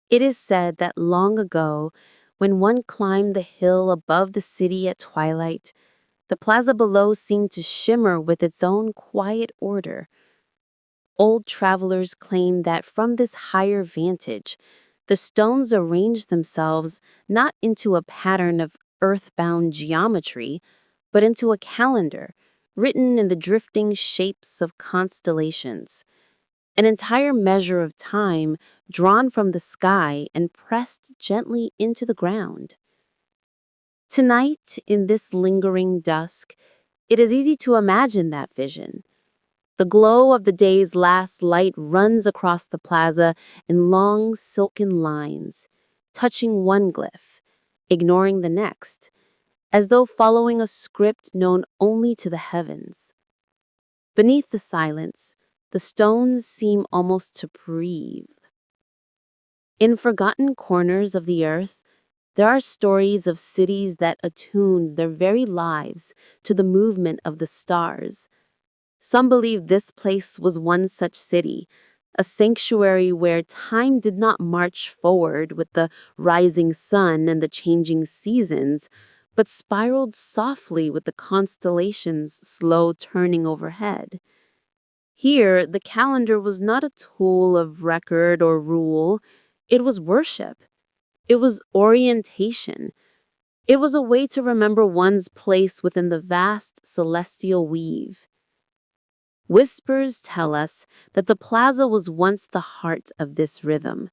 C: It is said that long ago, when one climbed the hill above the city at twilight, the plaza below seemed to shimmer with its own quiet order. Old travelers claim that from this higher vantage, the stones arranged themselves not into a pattern of earthbound geometry, but into a calendar written in the drifting shapes of constellations, an entire measure of time drawn from the sky and pressed gently into the ground. Tonight, in this lingering dusk, it is easy to imagine that vision. The glow of the day's last light runs across the plaza in long silken lines, touching one glyph, ignoring the next, as though following a script known only to the heavens. Beneath the silence, the stones seem almost to breathe. In forgotten corners of the earth, there are stories of cities that attuned their very lives to the movement of the stars. Some believe this place was one such city, a sanctuary where time did not march forward with the rising sun and the changing seasons, but spiraled softly with the constellations slow turning overhead. Here, the calendar was not a tool of record or rule. It was worship. It was orientation. It was a way to remember one's place within the vast celestial weave. Whispers tell us that the plaza was once the heart of this rhythm.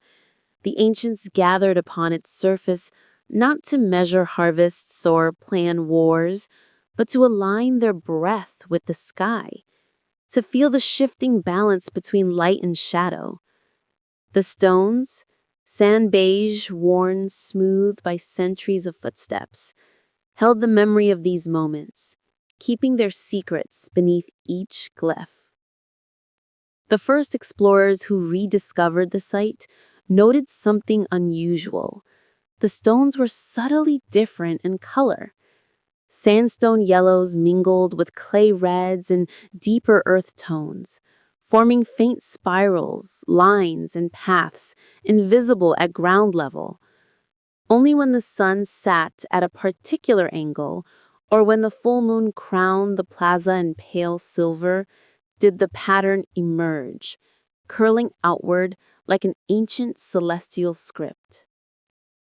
C: The ancients gathered upon its surface not to measure harvests or plan wars, but to align their breath with the sky, to feel the shifting balance between light and shadow. The stones, sand beige worn smooth by centuries of footsteps, held the memory of these moments, keeping their secrets beneath each glyph. The first explorers who rediscovered the site noted something unusual. The stones were subtly different in color. Sandstone yellows mingled with clay reds and deeper earth tones, forming faint spirals, lines, and paths invisible at ground level. Only when the sun sat at a particular angle, or when the full moon crowned the plaza in pale silver, did the pattern emerge, curling outward like an ancient celestial script.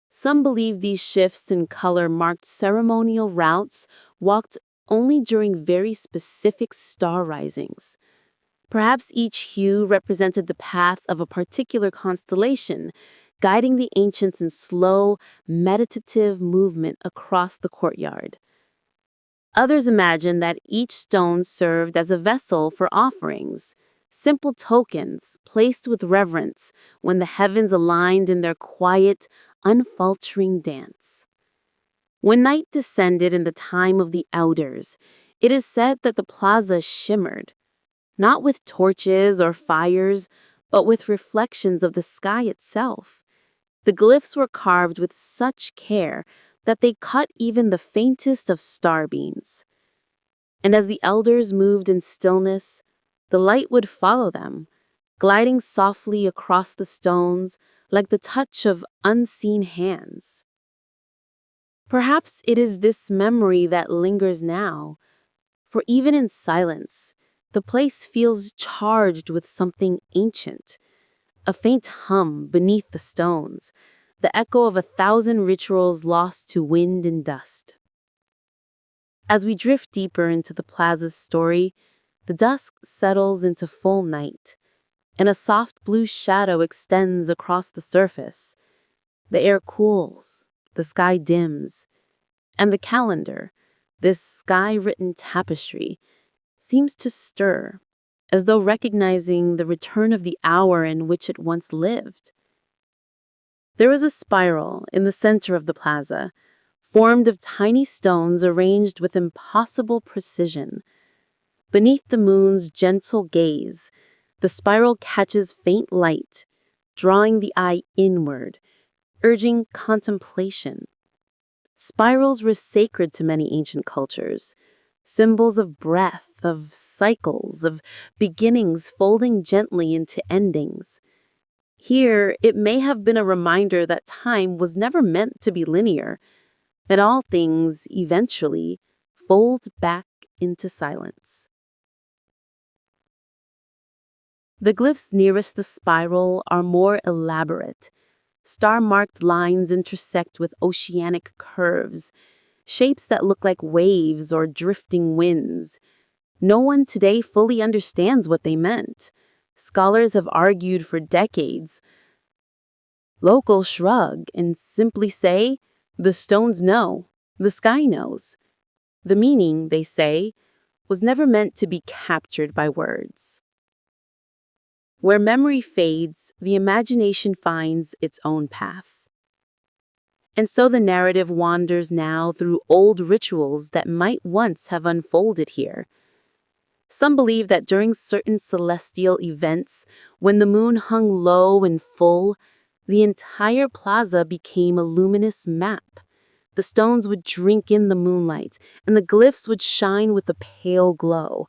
C: Some believe these shifts in color marked ceremonial routes walked only during very specific star risings. Perhaps each hue represented the path of a particular constellation, guiding the ancients in slow, meditative movement across the courtyard. Others imagine that each stone served as a vessel for offerings, simple tokens placed with reverence when the heavens aligned in their quiet, unfaltering dance. When night descended in the time of the elders, it is said that the plaza shimmered, not with torches or fires, but with reflections of the sky itself. The glyphs were carved with such care that they cut even the faintest of starbeams. And as the elders moved in stillness, the light would follow them, gliding softly across the stones like the touch of unseen hands. Perhaps it is this memory that lingers now, for even in silence, the place feels charged with something ancient, a faint hum beneath the stones, the echo of 1,000 rituals lost to wind and dust. As we drift deeper into the plaza's story, the dusk settles into full night, and a soft blue shadow extends across the surface. The air cools, the sky dims, and the calendar, this sky-written tapestry, seems to stir, as though recognizing the return of the hour in which it once lived. There is a spiral in the center of the plaza, formed of tiny stones arranged with impossible precision. Beneath the moon's gentle gaze, the spiral catches faint light, drawing the eye inward, urging contemplation. Spirals were sacred to many ancient cultures, symbols of breath, of cycles, of beginnings folding gently into endings. Here, it may have been a reminder that time was never meant to be linear, that all things eventually fold back into silence. The glyphs nearest the spiral are more elaborate. Star-marked lines intersect with oceanic curves, shapes that look like waves or drifting winds. No one today fully understands what they meant. Scholars have argued for decades. Locals shrug and simply say, the stones know, the sky knows. The meaning, they say, was never meant to be captured by words. Where memory fades, the imagination finds its own path. And so the narrative wanders now through old rituals that might once have unfolded here. Some believe that during certain celestial events, when the moon hung low and full, the entire plaza became a luminous map. The stones would drink in the moonlight, and the glyphs would shine with a pale glow.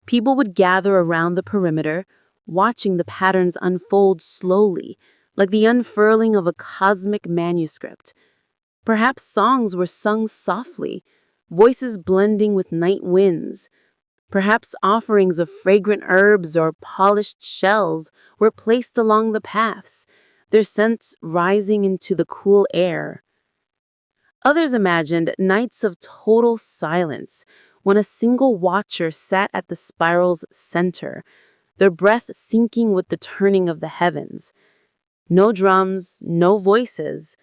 C: People would gather around the perimeter, watching the patterns unfold slowly, like the unfurling of a cosmic manuscript. Perhaps songs were sung softly, voices blending with night winds. Perhaps offerings of fragrant herbs or polished shells were placed along the paths, their scents rising into the cool air. Others imagined nights of total silence, when a single watcher sat at the spiral's center, their breath syncing with the turning of the heavens. No drums, no voices,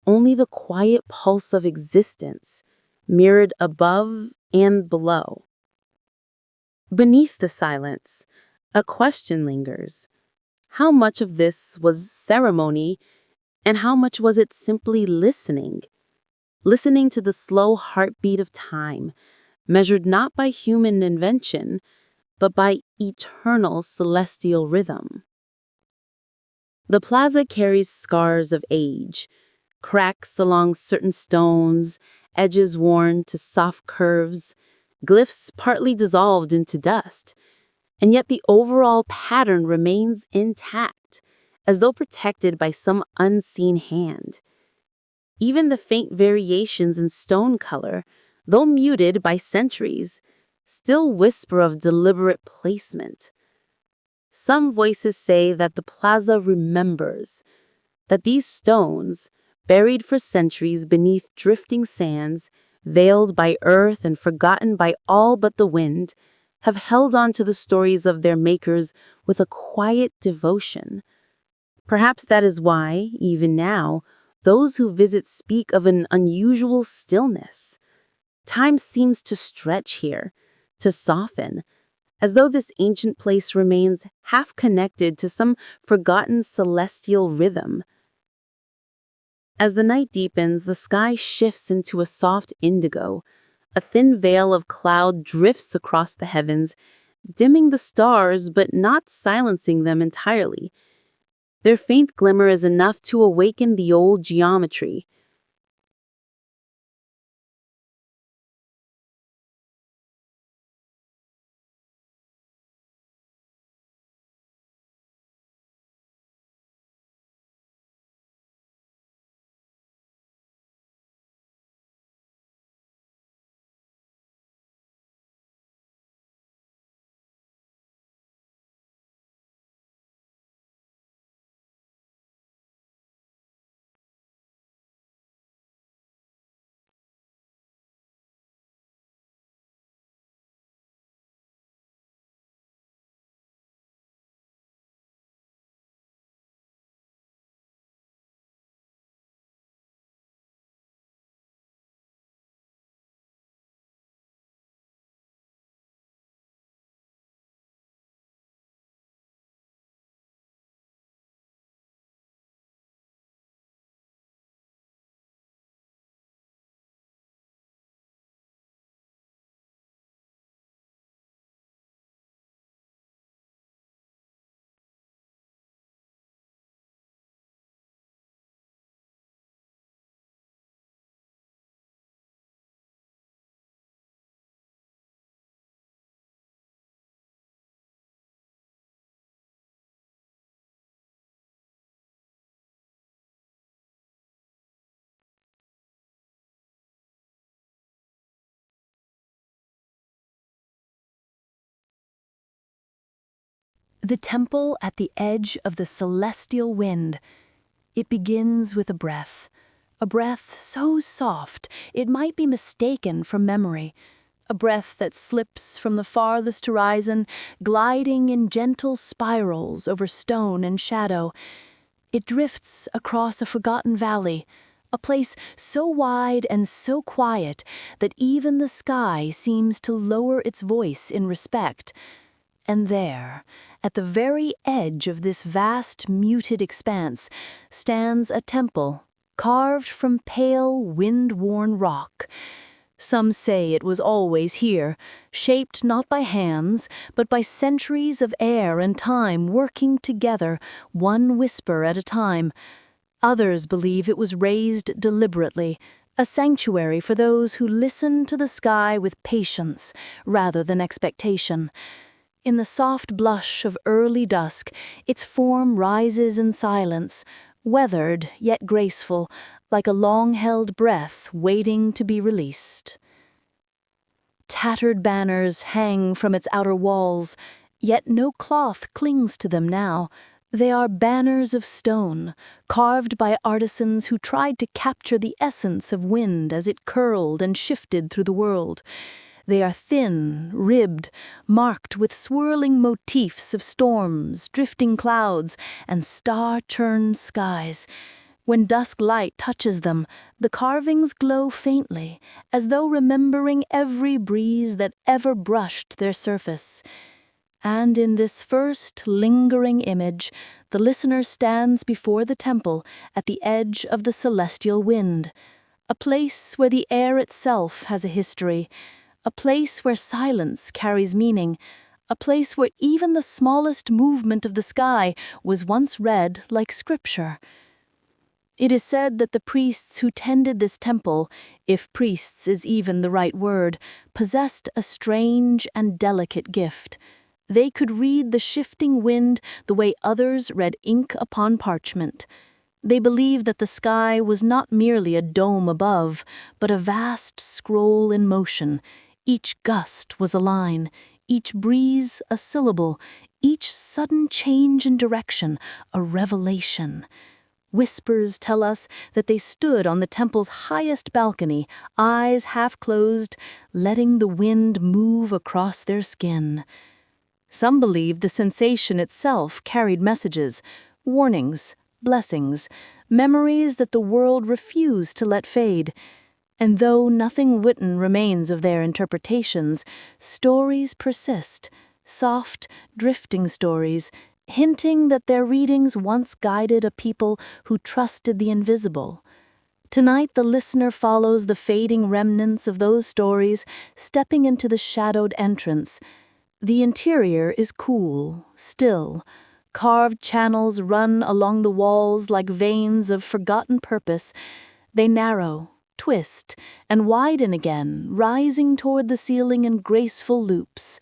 C: only the quiet pulse of existence, mirrored above and below. Beneath the silence, a question lingers. How much of this was ceremony, and how much was it simply listening? Listening to the slow heartbeat of time, measured not by human invention, but by eternal celestial rhythm. The plaza carries scars of age, cracks along certain stones, edges worn to soft curves, glyphs partly dissolved into dust, and yet the overall pattern remains intact, as though protected by some unseen hand. Even the faint variations in stone color, though muted by centuries, still whisper of deliberate placement. Some voices say that the plaza remembers, that these stones, buried for centuries beneath drifting sands, veiled by earth and forgotten by all but the wind, have held on to the stories of their makers with a quiet devotion. Perhaps that is why, even now, those who visit speak of an unusual stillness. Time seems to stretch here, to soften, as though this ancient place remains half connected to some forgotten celestial rhythm. As the night deepens, the sky shifts into a soft indigo. A thin veil of cloud drifts across the heavens, dimming the stars but not silencing them entirely. Their faint glimmer is enough to awaken the old geometry.
A: The temple at the edge of the celestial wind. It begins with a breath so soft it might be mistaken for memory, a breath that slips from the farthest horizon, gliding in gentle spirals over stone and shadow. It drifts across a forgotten valley, a place so wide and so quiet that even the sky seems to lower its voice in respect. And there, at the very edge of this vast, muted expanse, stands a temple carved from pale, wind-worn rock. Some say it was always here, shaped not by hands, but by centuries of air and time working together, one whisper at a time. Others believe it was raised deliberately, a sanctuary for those who listen to the sky with patience rather than expectation. In the soft blush of early dusk, its form rises in silence, weathered yet graceful, like a long-held breath waiting to be released. Tattered banners hang from its outer walls, yet no cloth clings to them now. They are banners of stone, carved by artisans who tried to capture the essence of wind as it curled and shifted through the world. They are thin, ribbed, marked with swirling motifs of storms, drifting clouds, and star-churned skies. When dusk light touches them, the carvings glow faintly, as though remembering every breeze that ever brushed their surface. And in this first lingering image, the listener stands before the temple at the edge of the celestial wind, a place where the air itself has a history, a place where silence carries meaning,
B: a place where even the smallest movement of the sky was once read like scripture. It is said that the priests who tended this temple, if priests is even the right word, possessed a strange and delicate gift. They could read the shifting wind the way others read ink upon parchment. They believed that the sky was not merely a dome above, but a vast scroll in motion. Each gust was a line, each breeze a syllable, each sudden change in direction a revelation. Whispers tell us that they stood on the temple's highest balcony, eyes half closed, letting the wind move across their skin. Some believed the sensation itself carried messages, warnings, blessings, memories that the world refused to let fade. And though nothing written remains of their interpretations, stories persist, soft, drifting stories, hinting that their readings once guided a people who trusted the invisible. Tonight, the listener follows the fading remnants of those stories, stepping into the shadowed entrance. The interior is cool, still. Carved channels run along the walls like veins of forgotten purpose. They narrow, twist, and widen again, rising toward the ceiling in graceful loops.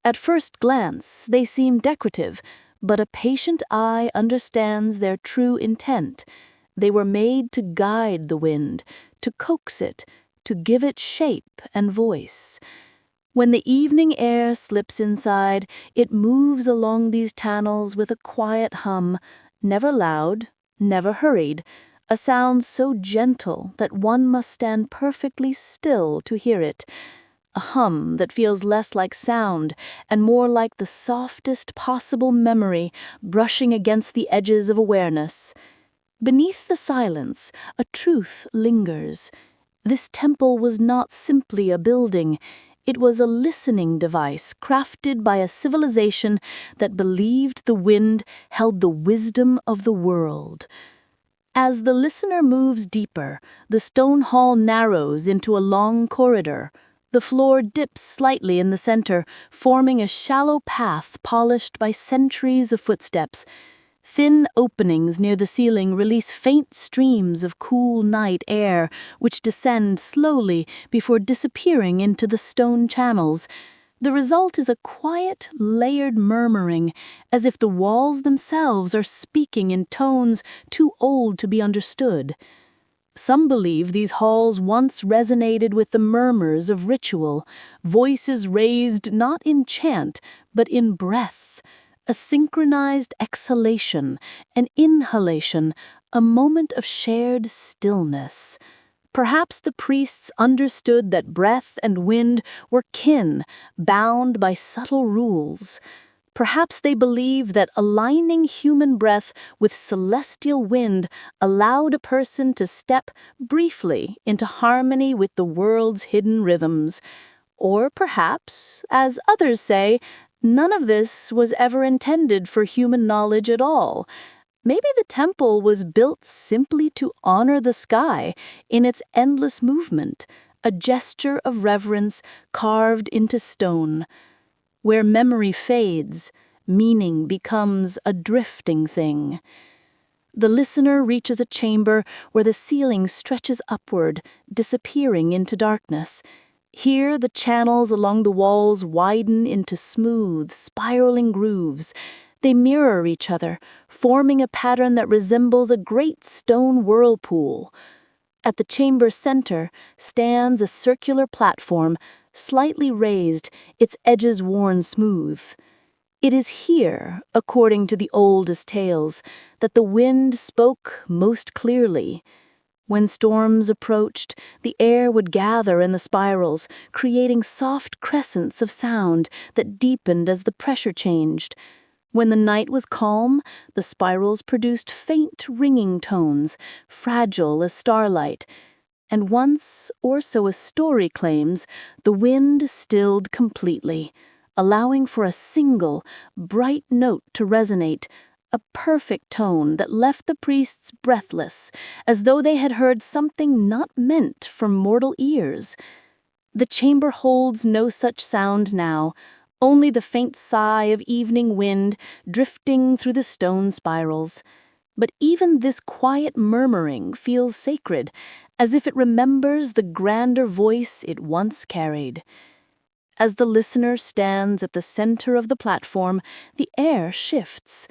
B: At first glance, they seem decorative, but a patient eye understands their true intent. They were made to guide the wind, to coax it, to give it shape and voice. When the evening air slips inside, it moves along these channels with a quiet hum, never loud, never hurried, a sound so gentle that one must stand perfectly still to hear it. A hum that feels less like sound and more like the softest possible memory brushing against the edges of awareness. Beneath the silence, a truth lingers. This temple was not simply a building. It was a listening device crafted by a civilization that believed the wind held the wisdom of the world. As the listener moves deeper, the stone hall narrows into a long corridor. The floor dips slightly in the center, forming a shallow path polished by centuries of footsteps. Thin openings near the ceiling release faint streams of cool night air, which descend slowly before disappearing into the stone channels. The result is a quiet, layered murmuring, as if the walls themselves are speaking in tones too old to be understood. Some believe these halls once resonated with the murmurs of ritual, voices raised not in chant, but in breath, a synchronized exhalation, an inhalation, a moment of shared stillness. Perhaps the priests understood that breath and wind were kin, bound by subtle rules. Perhaps they believed that aligning human breath with celestial wind allowed a person to step briefly into harmony with the world's hidden rhythms. Or perhaps, as others say, none of this was ever intended for human knowledge at all. Maybe the temple was built simply to honor the sky in its endless movement, a gesture of reverence carved into stone. Where memory fades, meaning becomes a drifting thing. The listener reaches a chamber where the ceiling stretches upward, disappearing into darkness. Here, the channels along the walls widen into smooth, spiraling grooves. They mirror each other, forming a pattern that resembles a great stone whirlpool. At the chamber's center stands a circular platform, slightly raised, its edges worn smooth. It is here, according to the oldest tales, that the wind spoke most clearly. When storms approached, the air would gather in the spirals, creating soft crescents of sound that deepened as the pressure changed. When the night was calm, the spirals produced faint ringing tones, fragile as starlight. And once, or so a story claims, the wind stilled completely, allowing for a single, bright note to resonate, a perfect tone that left the priests breathless, as though they had heard something not meant for mortal ears. The chamber holds no such sound now, only the faint sigh of evening wind drifting through the stone spirals. But even this quiet murmuring feels sacred, as if it remembers the grander voice it once carried. As the listener stands at the center of the platform, the air shifts.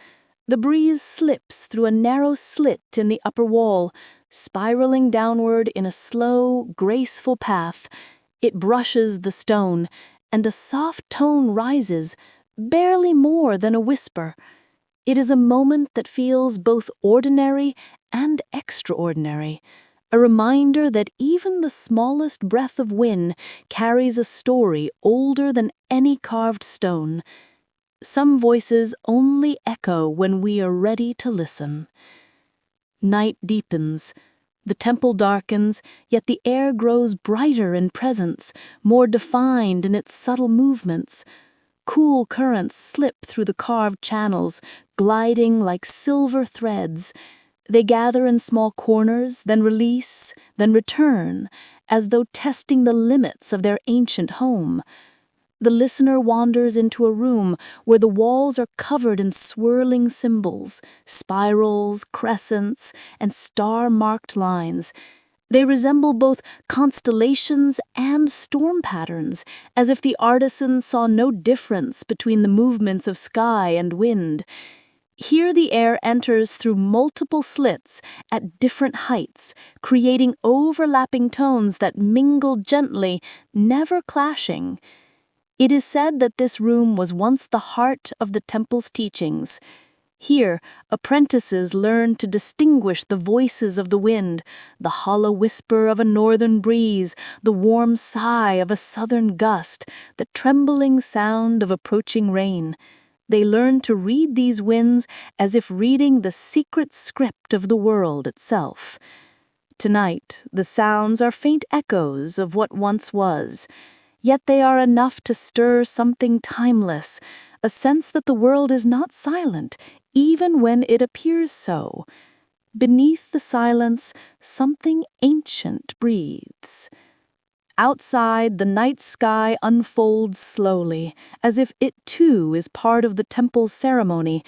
B: The breeze slips through a narrow slit in the upper wall, spiraling downward in a slow, graceful path. It brushes the stone, and a soft tone rises, barely more than a whisper. It is a moment that feels both ordinary and extraordinary, a reminder that even the smallest breath of wind carries a story older than any carved stone. Some voices only echo when we are ready to listen. Night deepens. The temple darkens, yet the air grows brighter in presence, more defined in its subtle movements. Cool currents slip through the carved channels, gliding like silver threads. They gather in small corners, then release, then return, as though testing the limits of their ancient home. The listener wanders into a room where the walls are covered in swirling symbols, spirals, crescents, and star-marked lines. They resemble both constellations and storm patterns, as if the artisan saw no difference between the movements of sky and wind. Here the air enters through multiple slits at different heights, creating overlapping tones that mingle gently, never clashing. It is said that this room was once the heart of the temple's teachings. Here, apprentices learned to distinguish the voices of the wind, the hollow whisper of a northern breeze, the warm sigh of a southern gust, the trembling sound of approaching rain. They learned to read these winds as if reading the secret script of the world itself. Tonight, the sounds are faint echoes of what once was. Yet they are enough to stir something timeless, a sense that the world is not silent, even when it appears so. Beneath the silence, something ancient breathes. Outside, the night sky unfolds slowly, as if it too is part of the temple's ceremony.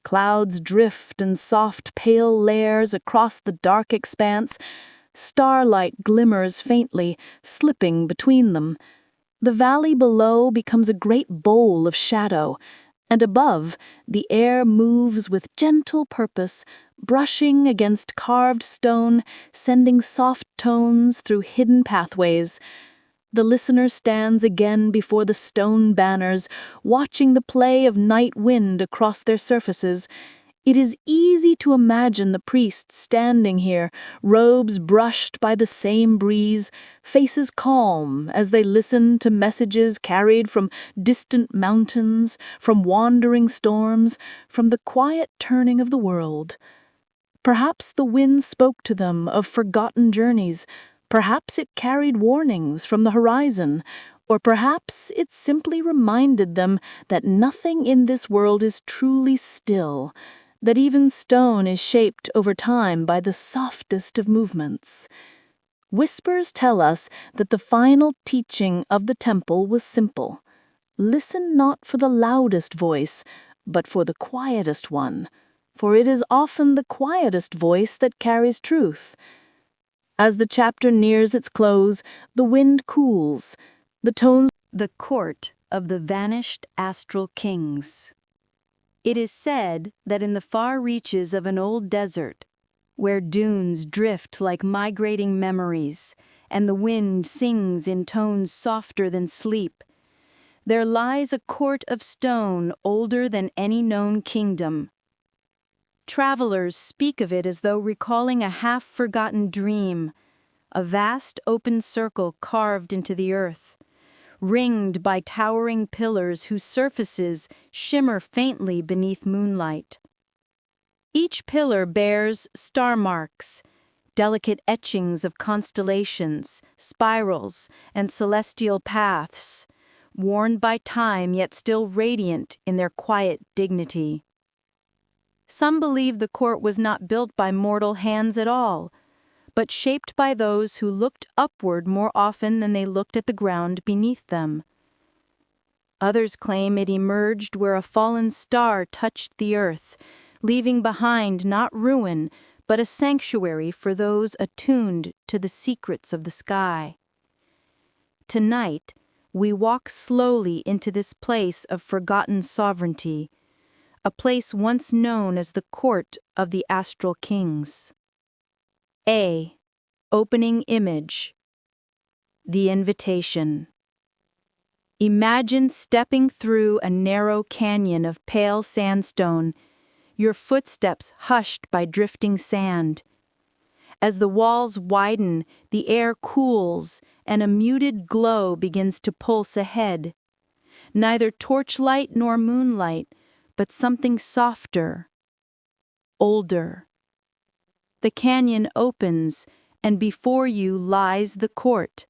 B: Clouds drift in soft, pale layers across the dark expanse. Starlight glimmers faintly, slipping between them. The valley below becomes a great bowl of shadow, and above, the air moves with gentle purpose, brushing against carved stone, sending soft tones through hidden pathways. The listener stands again before the stone banners, watching the play of night wind across their surfaces. It is easy to imagine the priests standing here, robes brushed by the same breeze, faces calm as they listen to messages carried from distant mountains, from wandering storms, from the quiet turning of the world. Perhaps the wind spoke to them of forgotten journeys, perhaps it carried warnings from the horizon, or perhaps it simply reminded them that nothing in this world is truly still, that even stone is shaped over time by the softest of movements. Whispers tell us that the final teaching of the temple was simple. Listen not for the loudest voice, but for the quietest one, for it is often the quietest voice that carries truth. As the chapter nears its close, the wind cools, the tones.
A: The court of the vanished astral kings. It is said that in the far reaches of an old desert, where dunes drift like migrating memories, and the wind sings in tones softer than sleep, there lies a court of stone older than any known kingdom. Travelers speak of it as though recalling a half-forgotten dream, a vast open circle carved into the earth, ringed by towering pillars whose surfaces shimmer faintly beneath moonlight. Each pillar bears star marks, delicate etchings of constellations, spirals, and celestial paths, worn by time yet still radiant in their quiet dignity. Some believe the court was not built by mortal hands at all, but shaped by those who looked upward more often than they looked at the ground beneath them. Others claim it emerged where a fallen star touched the earth, leaving behind not ruin, but a sanctuary for those attuned to the secrets of the sky. Tonight, we walk slowly into this place of forgotten sovereignty, a place once known as the court of the astral kings. A. Opening image. The invitation. Imagine stepping through a narrow canyon of pale sandstone, your footsteps hushed by drifting sand. As the walls widen, the air cools, and a muted glow begins to pulse ahead. Neither torchlight nor moonlight, but something softer, older. The canyon opens, and before you lies the court,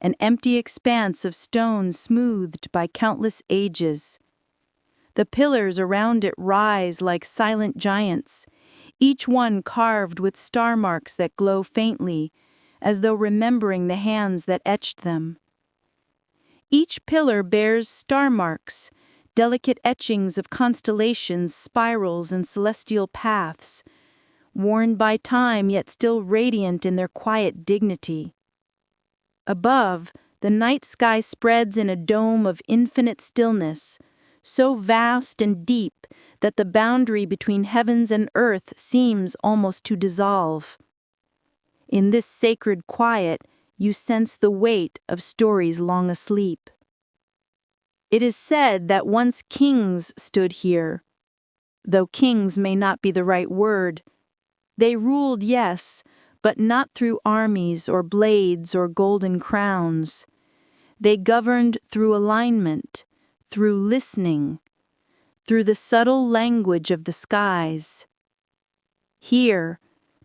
A: an empty expanse of stone smoothed by countless ages. The pillars around it rise like silent giants, each one carved with star marks that glow faintly, as though remembering the hands that etched them. Each pillar bears star marks, delicate etchings of constellations, spirals, and celestial paths, worn by time yet still radiant in their quiet dignity. Above, the night sky spreads in a dome of infinite stillness, so vast and deep that the boundary between heavens and earth seems almost to dissolve. In this sacred quiet, you sense the weight of stories long asleep. It is said that once kings stood here, though kings may not be the right word. They ruled, yes, but not through armies or blades or golden crowns. They governed through alignment, through listening, through the subtle language of the skies. Here,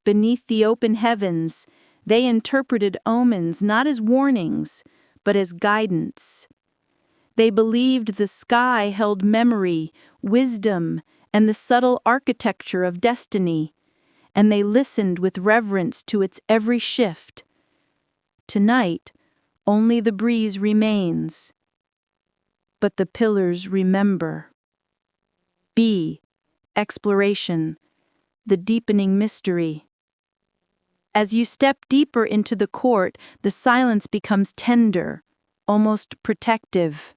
A: beneath the open heavens, they interpreted omens not as warnings, but as guidance. They believed the sky held memory, wisdom, and the subtle architecture of destiny, and they listened with reverence to its every shift. Tonight, only the breeze remains, but the pillars remember. B. Exploration, the deepening mystery. As you step deeper into the court, the silence becomes tender, almost protective.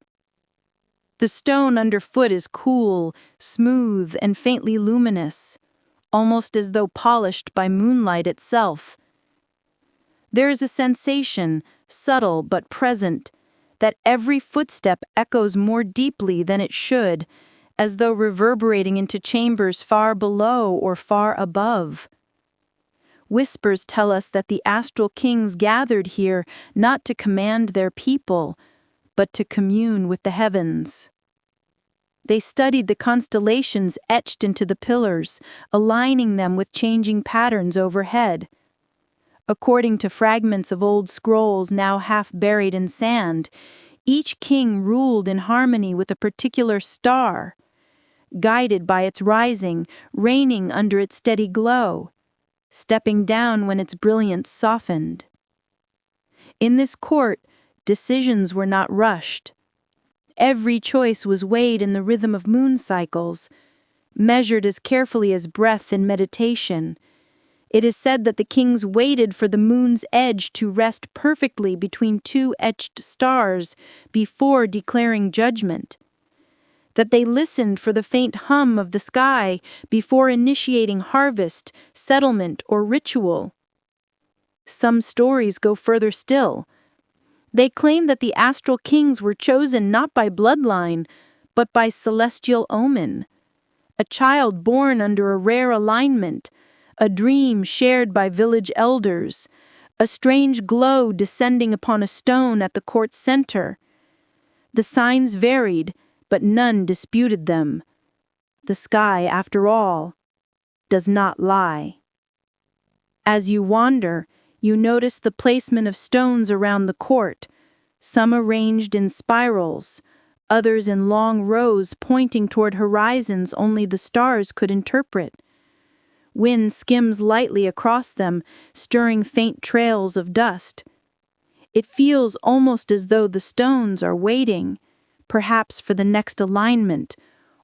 A: The stone underfoot is cool, smooth, and faintly luminous, almost as though polished by moonlight itself. There is a sensation, subtle but present, that every footstep echoes more deeply than it should, as though reverberating into chambers far below or far above. Whispers tell us that the astral kings gathered here not to command their people, but to commune with the heavens. They studied the constellations etched into the pillars, aligning them with changing patterns overhead. According to fragments of old scrolls now half buried in sand, each king ruled in harmony with a particular star, guided by its rising, reigning under its steady glow, stepping down when its brilliance softened. In this court, decisions were not rushed. Every choice was weighed in the rhythm of moon cycles, measured as carefully as breath in meditation. It is said that the kings waited for the moon's edge to rest perfectly between two etched stars before declaring judgment, that they listened for the faint hum of the sky before initiating harvest, settlement, or ritual. Some stories go further still. They claim that the astral kings were chosen not by bloodline, but by celestial omen. A child born under a rare alignment, a dream shared by village elders, a strange glow descending upon a stone at the court's center. The signs varied, but none disputed them. The sky, after all, does not lie. As you wander, you notice the placement of stones around the court, some arranged in spirals, others in long rows pointing toward horizons only the stars could interpret. Wind skims lightly across them, stirring faint trails of dust. It feels almost as though the stones are waiting,
B: perhaps for the next alignment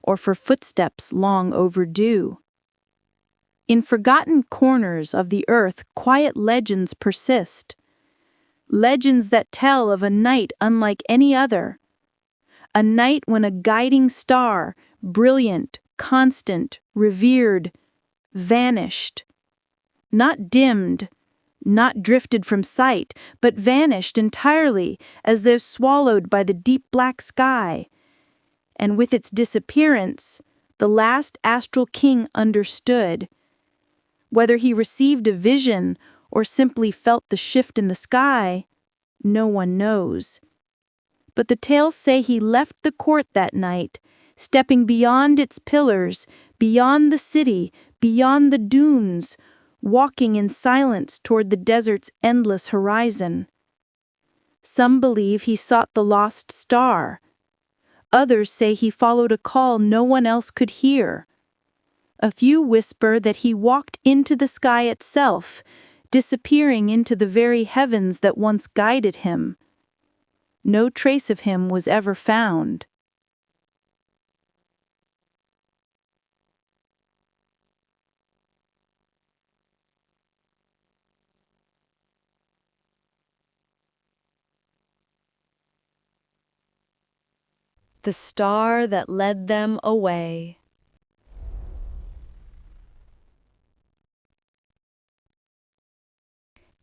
B: or for footsteps long overdue. In forgotten corners of the earth, quiet legends persist. Legends that tell of a night unlike any other. A night when a guiding star, brilliant, constant, revered, vanished. Not dimmed, not drifted from sight, but vanished entirely as though swallowed by the deep black sky. And with its disappearance, the last astral king understood. Whether he received a vision or simply felt the shift in the sky, no one knows. But the tales say he left the court that night, stepping beyond its pillars, beyond the city, beyond the dunes, walking in silence toward the desert's endless horizon. Some believe he sought the lost star. Others say he followed a call no one else could hear. A few whisper that he walked into the sky itself, disappearing into the very heavens that once guided him. No trace of him was ever found.
A: The star that led them away.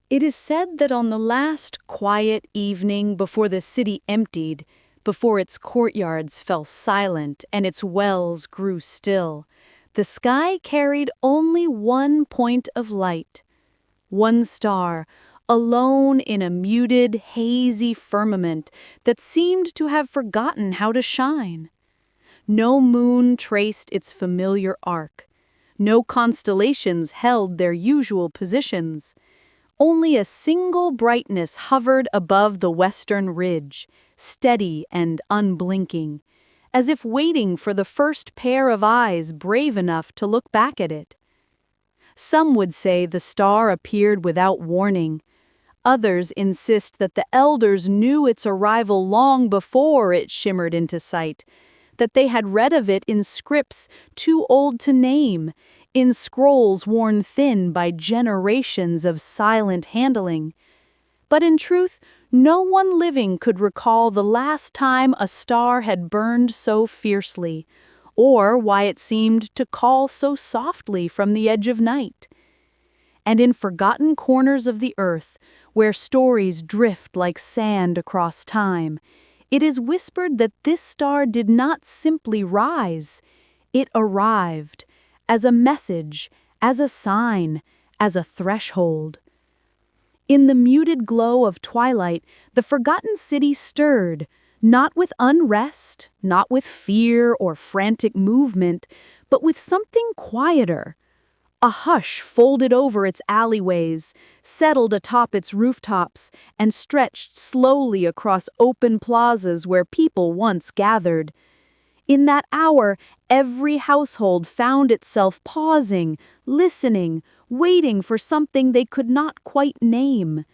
A: It is said that on the last quiet evening before the city emptied, before its courtyards fell silent and its wells grew still, the sky carried only one point of light. One star, alone in a muted, hazy firmament that seemed to have forgotten how to shine. No moon traced its familiar arc. No constellations held their usual positions. Only a single brightness hovered above the western ridge, steady and unblinking, as if waiting for the first pair of eyes brave enough to look back at it. Some would say the star appeared without warning. Others insist that the elders knew its arrival long before it shimmered into sight, that they had read of it in scripts too old to name, in scrolls worn thin by generations of silent handling. But in truth, no one living could recall the last time a star had burned so fiercely, or why it seemed to call so softly from the edge of night. And in forgotten corners of the earth, where stories drift like sand across time, it is whispered that this star did not simply rise, it arrived, as a message, as a sign, as a threshold. In the muted glow of twilight, the forgotten city stirred, not with unrest, not with fear or frantic movement, but with something quieter. A hush folded over its alleyways, settled atop its rooftops, and stretched slowly across open plazas where people once gathered. In that hour, every household found itself pausing, listening, waiting for something they could not quite name.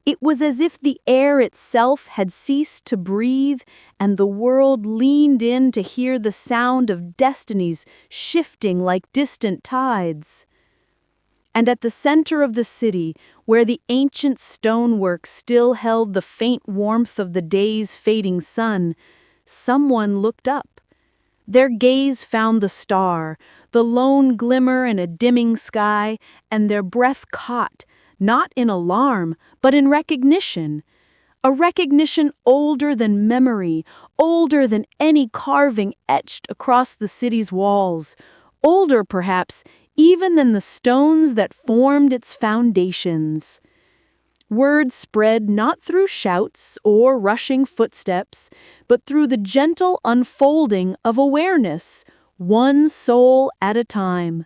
A: It was as if the air itself had ceased to breathe, and the world leaned in to hear the sound of destinies shifting like distant tides. And at the center of the city, where the ancient stonework still held the faint warmth of the day's fading sun, someone looked up. Their gaze found the star, the lone glimmer in a dimming sky, and their breath caught, not in alarm, but in recognition. A recognition older than memory, older than any carving etched across the city's walls, older, perhaps, even than the stones that formed its foundations. Word spread not through shouts or rushing footsteps, but through the gentle unfolding of awareness, one soul at a time.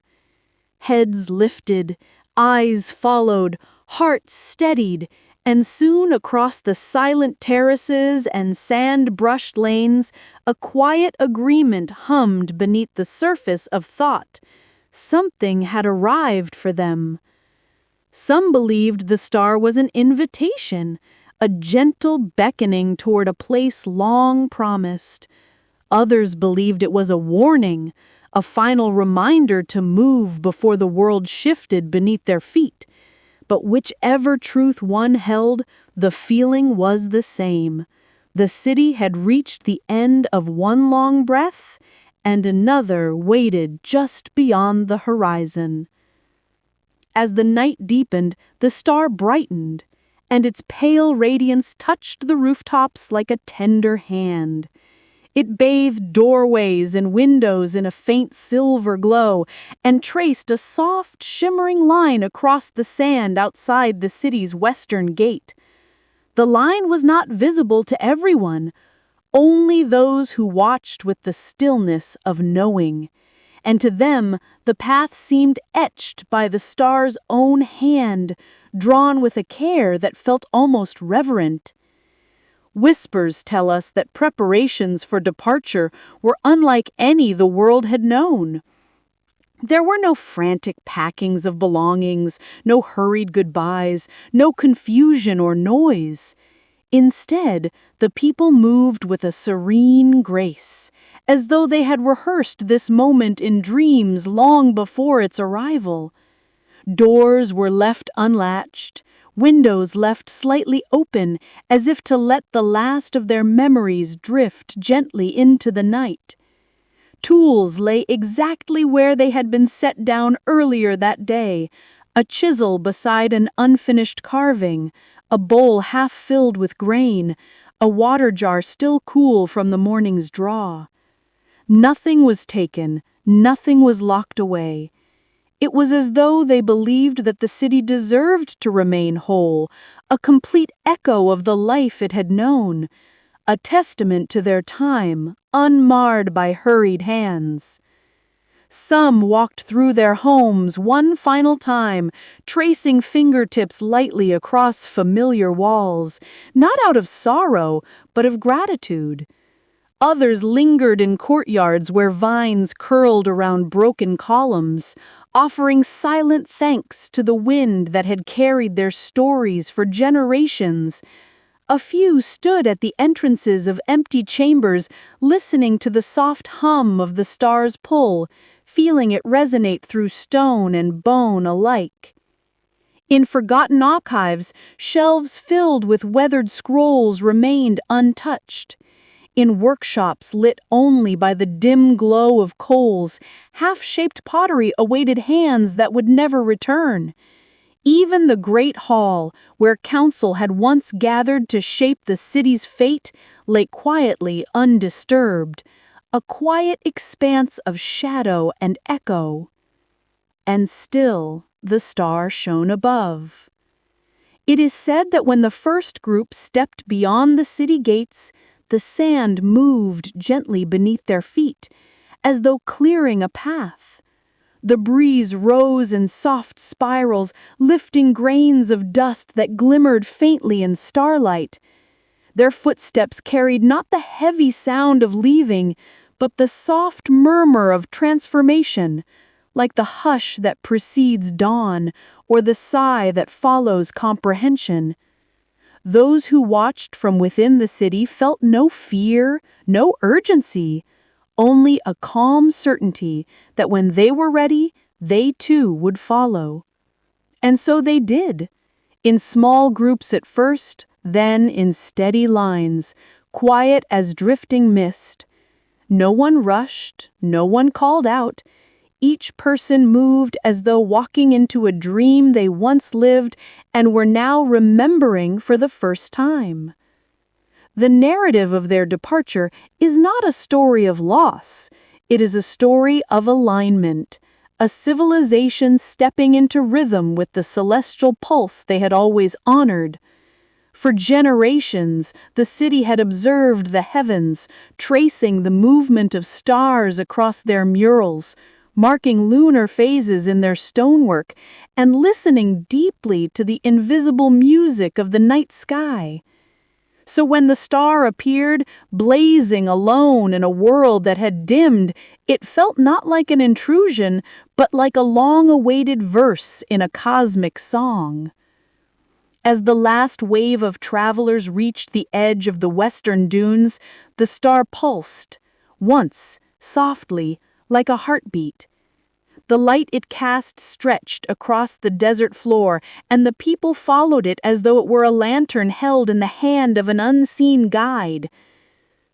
A: Heads lifted, eyes followed, hearts steadied, and soon across the silent terraces and sand-brushed lanes, a quiet agreement hummed beneath the surface of thought. Something had arrived for them. Some believed the star was an invitation,
B: a gentle beckoning toward a place long promised. Others believed it was a warning, a final reminder to move before the world shifted beneath their feet. But whichever truth one held, the feeling was the same. The city had reached the end of one long breath, and another waited just beyond the horizon. As the night deepened, the star brightened, and its pale radiance touched the rooftops like a tender hand. It bathed doorways and windows in a faint silver glow and traced a soft, shimmering line across the sand outside the city's western gate. The line was not visible to everyone, only those who watched with the stillness of knowing. And to them, the path seemed etched by the star's own hand, drawn with a care that felt almost reverent. Whispers tell us that preparations for departure were unlike any the world had known. There were no frantic packings of belongings, no hurried goodbyes, no confusion or noise. Instead, the people moved with a serene grace, as though they had rehearsed this moment in dreams long before its arrival. Doors were left unlatched, windows left slightly open, as if to let the last of their memories drift gently into the night. Tools lay exactly where they had been set down earlier that day, a chisel beside an unfinished carving, a bowl half filled with grain, a water jar still cool from the morning's draw. Nothing was taken, nothing was locked away. It was as though they believed that the city deserved to remain whole, a complete echo of the life it had known, a testament to their time, unmarred by hurried hands. Some walked through their homes one final time, tracing fingertips lightly across familiar walls, not out of sorrow, but of gratitude. Others lingered in courtyards where vines curled around broken columns, offering silent thanks to the wind that had carried their stories for generations. A few stood at the entrances of empty chambers, listening to the soft hum of the star's pull, feeling it resonate through stone and bone alike. In forgotten archives, shelves filled with weathered scrolls remained untouched. In workshops lit only by the dim glow of coals, half-shaped pottery awaited hands that would never return. Even the great hall, where council had once gathered to shape the city's fate, lay quietly undisturbed, a quiet expanse of shadow and echo. And still the star shone above. It is said that when the first group stepped beyond the city gates, the sand moved gently beneath their feet, as though clearing a path. The breeze rose in soft spirals, lifting grains of dust that glimmered faintly in starlight. Their footsteps carried not the heavy sound of leaving, but the soft murmur of transformation, like the hush that precedes dawn or the sigh that follows comprehension. Those who watched from within the city felt no fear, no urgency, only a calm certainty that when they were ready, they too would follow. And so they did, in small groups at first, then in steady lines, quiet as drifting mist. No one rushed, no one called out. Each person moved as though walking into a dream they once lived and were now remembering for the first time. The narrative of their departure is not a story of loss. It is a story of alignment, a civilization stepping into rhythm with the celestial pulse they had always honored. For generations, the city had observed the heavens, tracing the movement of stars across their murals, marking lunar phases in their stonework, and listening deeply to the invisible music of the night sky. So when the star appeared, blazing alone in a world that had dimmed, it felt not like an intrusion, but like a long-awaited verse in a cosmic song. As the last wave of travelers reached the edge of the western dunes, the star pulsed, once, softly, like a heartbeat. The light it cast stretched across the desert floor, and the people followed it as though it were a lantern held in the hand of an unseen guide.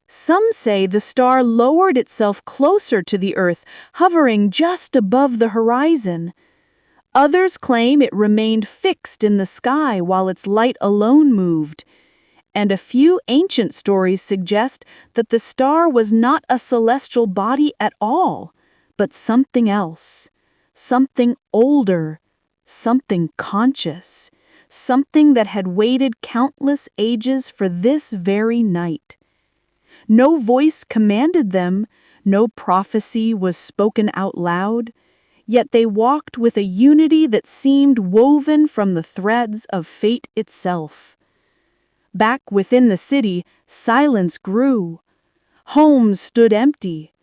B: Some say the star lowered itself closer to the earth, hovering just above the horizon. Others claim it remained fixed in the sky while its light alone moved. And a few ancient stories suggest that the star was not a celestial body at all, but something else, something older, something conscious, something that had waited countless ages for this very night. No voice commanded them, no prophecy was spoken out loud, yet they walked with a unity that seemed woven from the threads of fate itself. Back within the city, silence grew. Homes stood empty.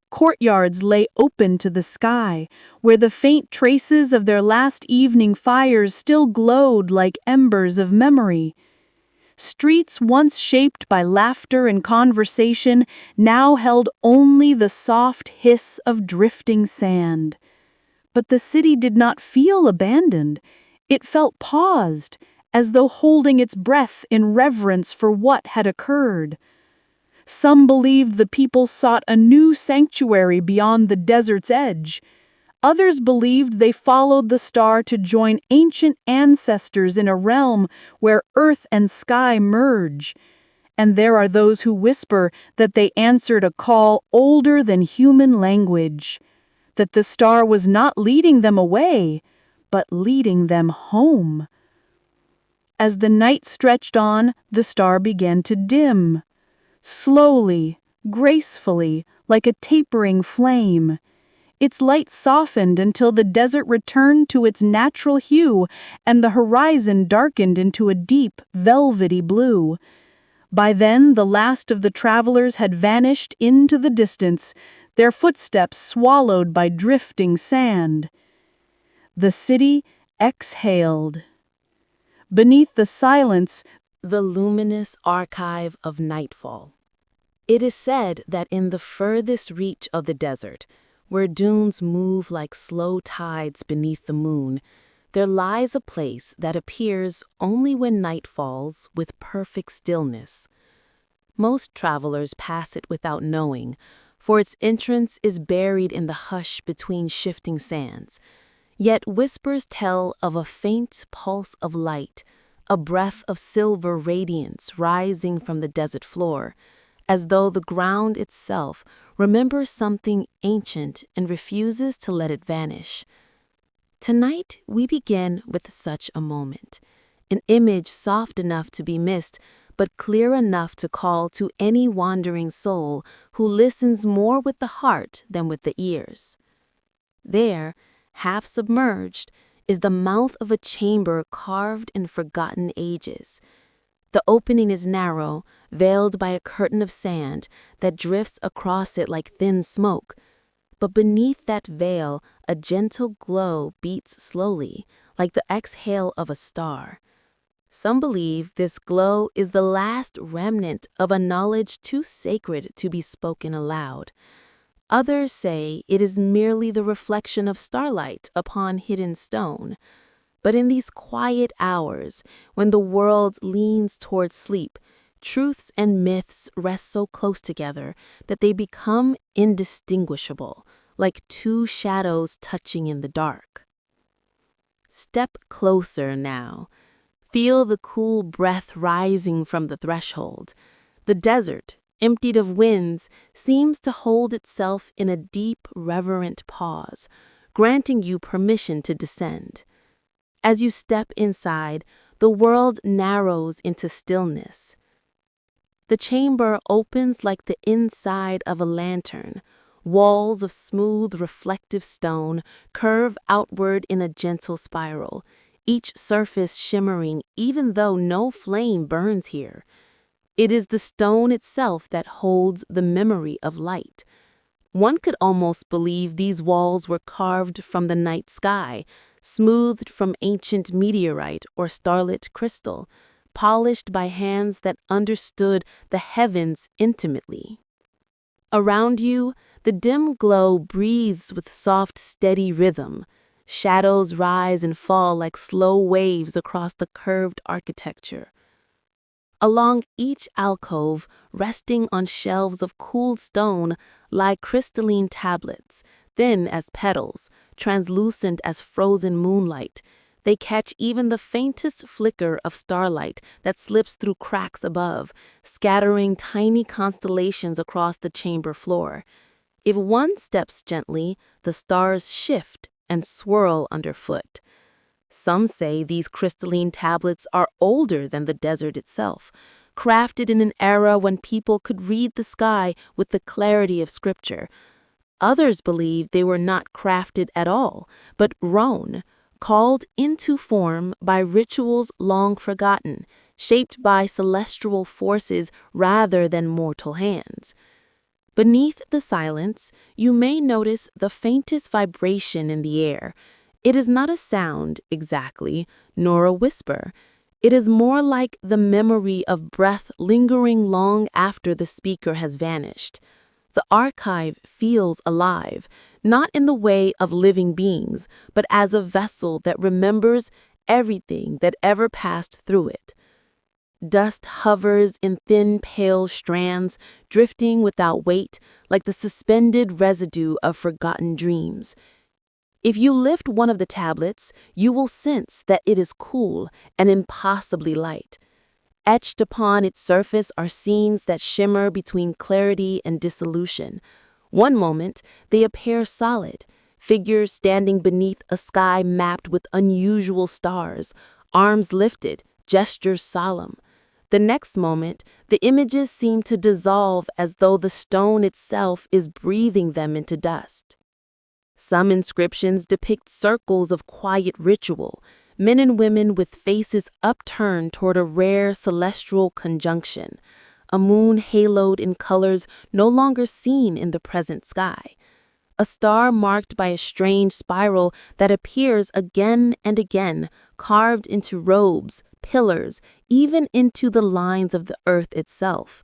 B: Courtyards lay open to the sky, where the faint traces of their last evening fires still glowed like embers of memory. Streets once shaped by laughter and conversation now held only the soft hiss of drifting sand. But the city did not feel abandoned. It felt paused, as though holding its breath in reverence for what had occurred. Some believed the people sought a new sanctuary beyond the desert's edge. Others believed they followed the star to join ancient ancestors in a realm where earth and sky merge. And there are those who whisper that they answered a call older than human language, that the star was not leading them away, but leading them home. As the night stretched on, the star began to dim. Slowly, gracefully, like a tapering flame. Its light softened until the desert returned to its natural hue and the horizon darkened into a deep, velvety blue. By then, the last of the travelers had vanished into the distance, their footsteps swallowed by drifting sand. The city exhaled. Beneath the silence,
C: The luminous archive of nightfall. It is said that in the furthest reach of the desert, where dunes move like slow tides beneath the moon, there lies a place that appears only when night falls with perfect stillness. Most travelers pass it without knowing, for its entrance is buried in the hush between shifting sands. Yet whispers tell of a faint pulse of light, a breath of silver radiance rising from the desert floor, as though the ground itself remembers something ancient and refuses to let it vanish. Tonight, we begin with such a moment, an image soft enough to be missed, but clear enough to call to any wandering soul who listens more with the heart than with the ears. There, half submerged, is the mouth of a chamber carved in forgotten ages. The opening is narrow, veiled by a curtain of sand that drifts across it like thin smoke. But beneath that veil, a gentle glow beats slowly, like the exhale of a star. Some believe this glow is the last remnant of a knowledge too sacred to be spoken aloud. Others say it is merely the reflection of starlight upon hidden stone. But in these quiet hours, when the world leans toward sleep, truths and myths rest so close together that they become indistinguishable, like two shadows touching in the dark. Step closer now. Feel the cool breath rising from the threshold. The desert, emptied of winds, seems to hold itself in a deep, reverent pause, granting you permission to descend. As you step inside, the world narrows into stillness. The chamber opens like the inside of a lantern. Walls of smooth, reflective stone curve outward in a gentle spiral, each surface shimmering even though no flame burns here. It is the stone itself that holds the memory of light. One could almost believe these walls were carved from the night sky, smoothed from ancient meteorite or starlit crystal, polished by hands that understood the heavens intimately. Around you, the dim glow breathes with soft, steady rhythm. Shadows rise and fall like slow waves across the curved architecture. Along each alcove, resting on shelves of cooled stone, lie crystalline tablets, thin as petals, translucent as frozen moonlight. They catch even the faintest flicker of starlight that slips through cracks above, scattering tiny constellations across the chamber floor. If one steps gently, the stars shift and swirl underfoot. Some say these crystalline tablets are older than the desert itself, crafted in an era when people could read the sky with the clarity of scripture. Others believe they were not crafted at all, but wrung, called into form by rituals long forgotten, shaped by celestial forces rather than mortal hands. Beneath the silence, you may notice the faintest vibration in the air. It is not a sound, exactly, nor a whisper. It is more like the memory of breath lingering long after the speaker has vanished. The archive feels alive, not in the way of living beings, but as a vessel that remembers everything that ever passed through it. Dust hovers in thin, pale strands, drifting without weight, like the suspended residue of forgotten dreams. If you lift one of the tablets, you will sense that it is cool and impossibly light. Etched upon its surface are scenes that shimmer between clarity and dissolution. One moment, they appear solid, figures standing beneath a sky mapped with unusual stars, arms lifted, gestures solemn. The next moment, the images seem to dissolve as though the stone itself is breathing them into dust. Some inscriptions depict circles of quiet ritual, men and women with faces upturned toward a rare celestial conjunction, a moon haloed in colors no longer seen in the present sky, a star marked by a strange spiral that appears again and again, carved into robes, pillars, even into the lines of the earth itself.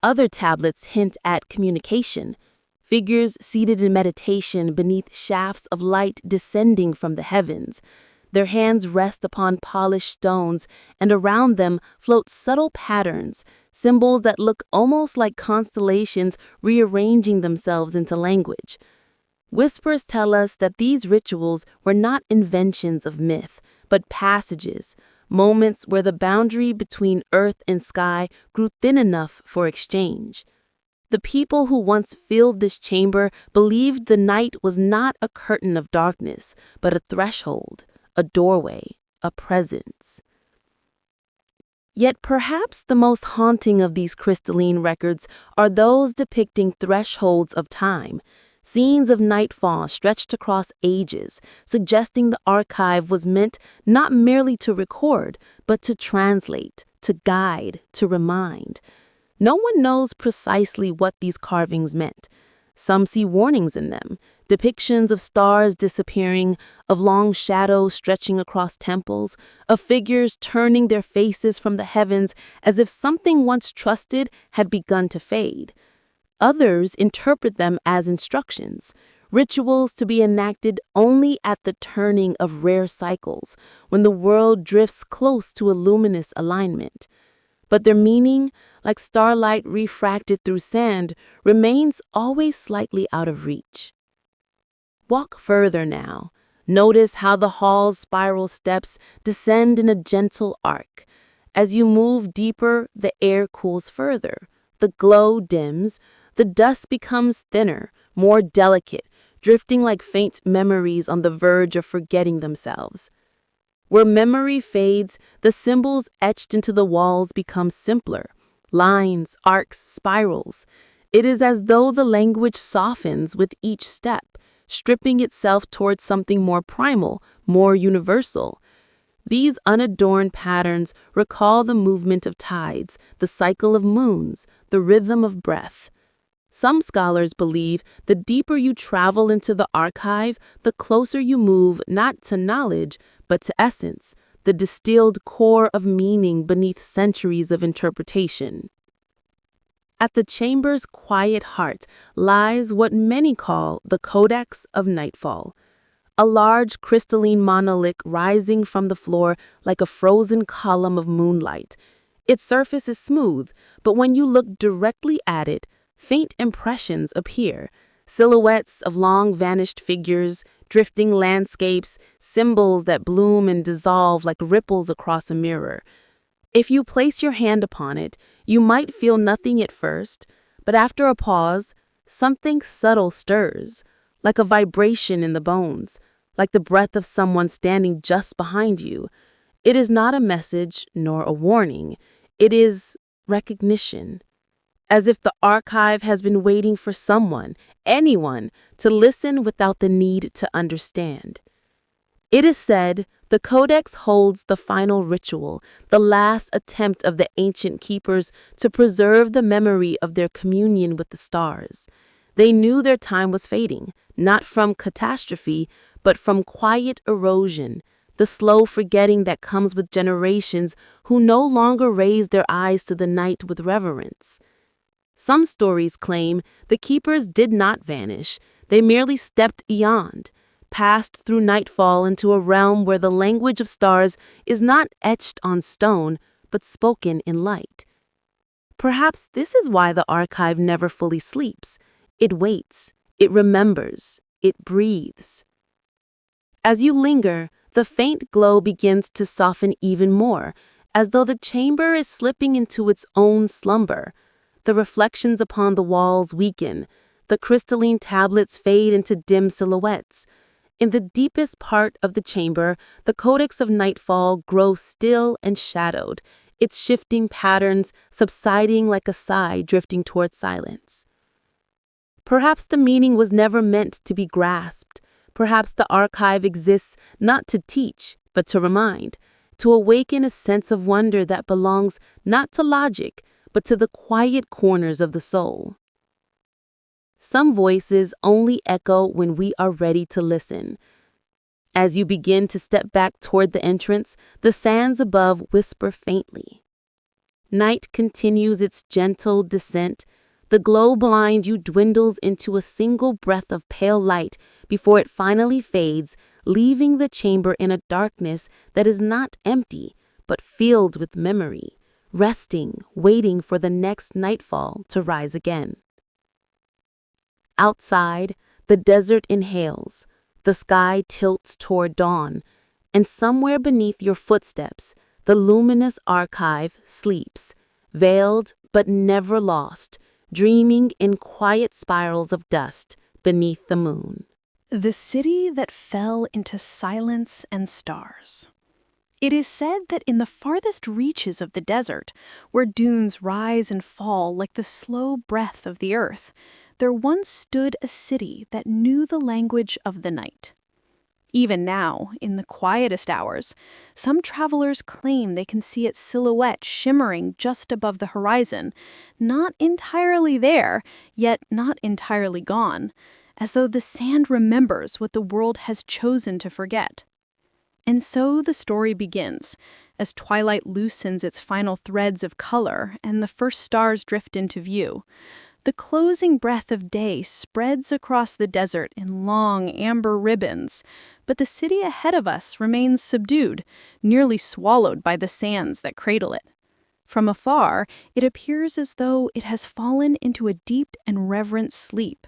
C: Other tablets hint at communication, figures seated in meditation beneath shafts of light descending from the heavens. Their hands rest upon polished stones, and around them float subtle patterns, symbols that look almost like constellations rearranging themselves into language. Whispers tell us that these rituals were not inventions of myth, but passages, moments where the boundary between earth and sky grew thin enough for exchange. The people who once filled this chamber believed the night was not a curtain of darkness, but a threshold, a doorway, a presence. Yet perhaps the most haunting of these crystalline records are those depicting thresholds of time, scenes of nightfall stretched across ages, suggesting the archive was meant not merely to record, but to translate, to guide, to remind. No one knows precisely what these carvings meant. Some see warnings in them, depictions of stars disappearing, of long shadows stretching across temples, of figures turning their faces from the heavens as if something once trusted had begun to fade. Others interpret them as instructions, rituals to be enacted only at the turning of rare cycles, when the world drifts close to a luminous alignment. But their meaning, like starlight refracted through sand, remains always slightly out of reach. Walk further now. Notice how the hall's spiral steps descend in a gentle arc. As you move deeper, the air cools further. The glow dims. The dust becomes thinner, more delicate, drifting like faint memories on the verge of forgetting themselves. Where memory fades, the symbols etched into the walls become simpler. Lines, arcs, spirals. It is as though the language softens with each step, stripping itself towards something more primal, more universal. These unadorned patterns recall the movement of tides, the cycle of moons, the rhythm of breath. Some scholars believe the deeper you travel into the archive, the closer you move not to knowledge, but to essence, the distilled core of meaning beneath centuries of interpretation. At the chamber's quiet heart lies what many call the Codex of Nightfall, a large crystalline monolith rising from the floor like a frozen column of moonlight. Its surface is smooth, but when you look directly at it, faint impressions appear, silhouettes of long-vanished figures, drifting landscapes, symbols that bloom and dissolve like ripples across a mirror. If you place your hand upon it, you might feel nothing at first, but after a pause, something subtle stirs, like a vibration in the bones, like the breath of someone standing just behind you. It is not a message nor a warning. It is recognition, as if the archive has been waiting for someone, anyone, to listen without the need to understand. It is said the Codex holds the final ritual, the last attempt of the ancient keepers to preserve the memory of their communion with the stars. They knew their time was fading, not from catastrophe, but from quiet erosion, the slow forgetting that comes with generations who no longer raise their eyes to the night with reverence. Some stories claim the keepers did not vanish, they merely stepped beyond, passed through nightfall into a realm where the language of stars is not etched on stone, but spoken in light. Perhaps this is why the archive never fully sleeps. It waits, it remembers, it breathes. As you linger, the faint glow begins to soften even more, as though the chamber is slipping into its own slumber. The reflections upon the walls weaken, the crystalline tablets fade into dim silhouettes. In the deepest part of the chamber, the Codex of Nightfall grows still and shadowed, its shifting patterns subsiding like a sigh drifting toward silence. Perhaps the meaning was never meant to be grasped. Perhaps the archive exists not to teach, but to remind, to awaken a sense of wonder that belongs not to logic, but to the quiet corners of the soul. Some voices only echo when we are ready to listen. As you begin to step back toward the entrance, the sands above whisper faintly. Night continues its gentle descent. The glow behind you dwindles into a single breath of pale light before it finally fades, leaving the chamber in a darkness that is not empty, but filled with memory, resting, waiting for the next nightfall to rise again. Outside, the desert inhales, the sky tilts toward dawn, and somewhere beneath your footsteps, the luminous archive sleeps, veiled but never lost, dreaming in quiet spirals of dust beneath the moon.
B: The city that fell into silence and stars. It is said that in the farthest reaches of the desert, where dunes rise and fall like the slow breath of the earth, there once stood a city that knew the language of the night. Even now, in the quietest hours, some travelers claim they can see its silhouette shimmering just above the horizon, not entirely there, yet not entirely gone, as though the sand remembers what the world has chosen to forget. And so the story begins, as twilight loosens its final threads of color and the first stars drift into view. The closing breath of day spreads across the desert in long amber ribbons, but the city ahead of us remains subdued, nearly swallowed by the sands that cradle it. From afar, it appears as though it has fallen into a deep and reverent sleep.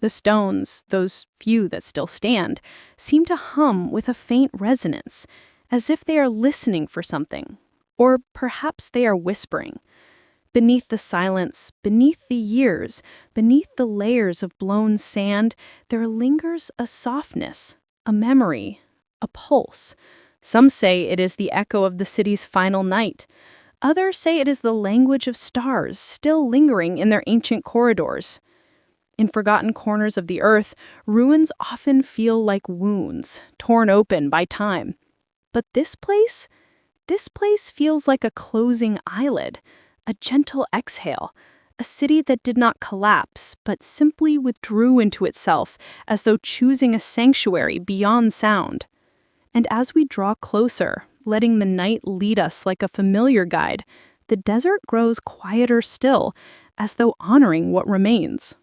B: The stones, those few that still stand, seem to hum with a faint resonance, as if they are listening for something, or perhaps they are whispering. Beneath the silence, beneath the years, beneath the layers of blown sand, there lingers a softness, a memory, a pulse. Some say it is the echo of the city's final night. Others say it is the language of stars still lingering in their ancient corridors. In forgotten corners of the earth, ruins often feel like wounds, torn open by time. But this place feels like a closing eyelid, a gentle exhale, a city that did not collapse, but simply withdrew into itself, as though choosing a sanctuary beyond sound. And as we draw closer, letting the night lead us like a familiar guide, the desert grows quieter still, as though honoring what remains.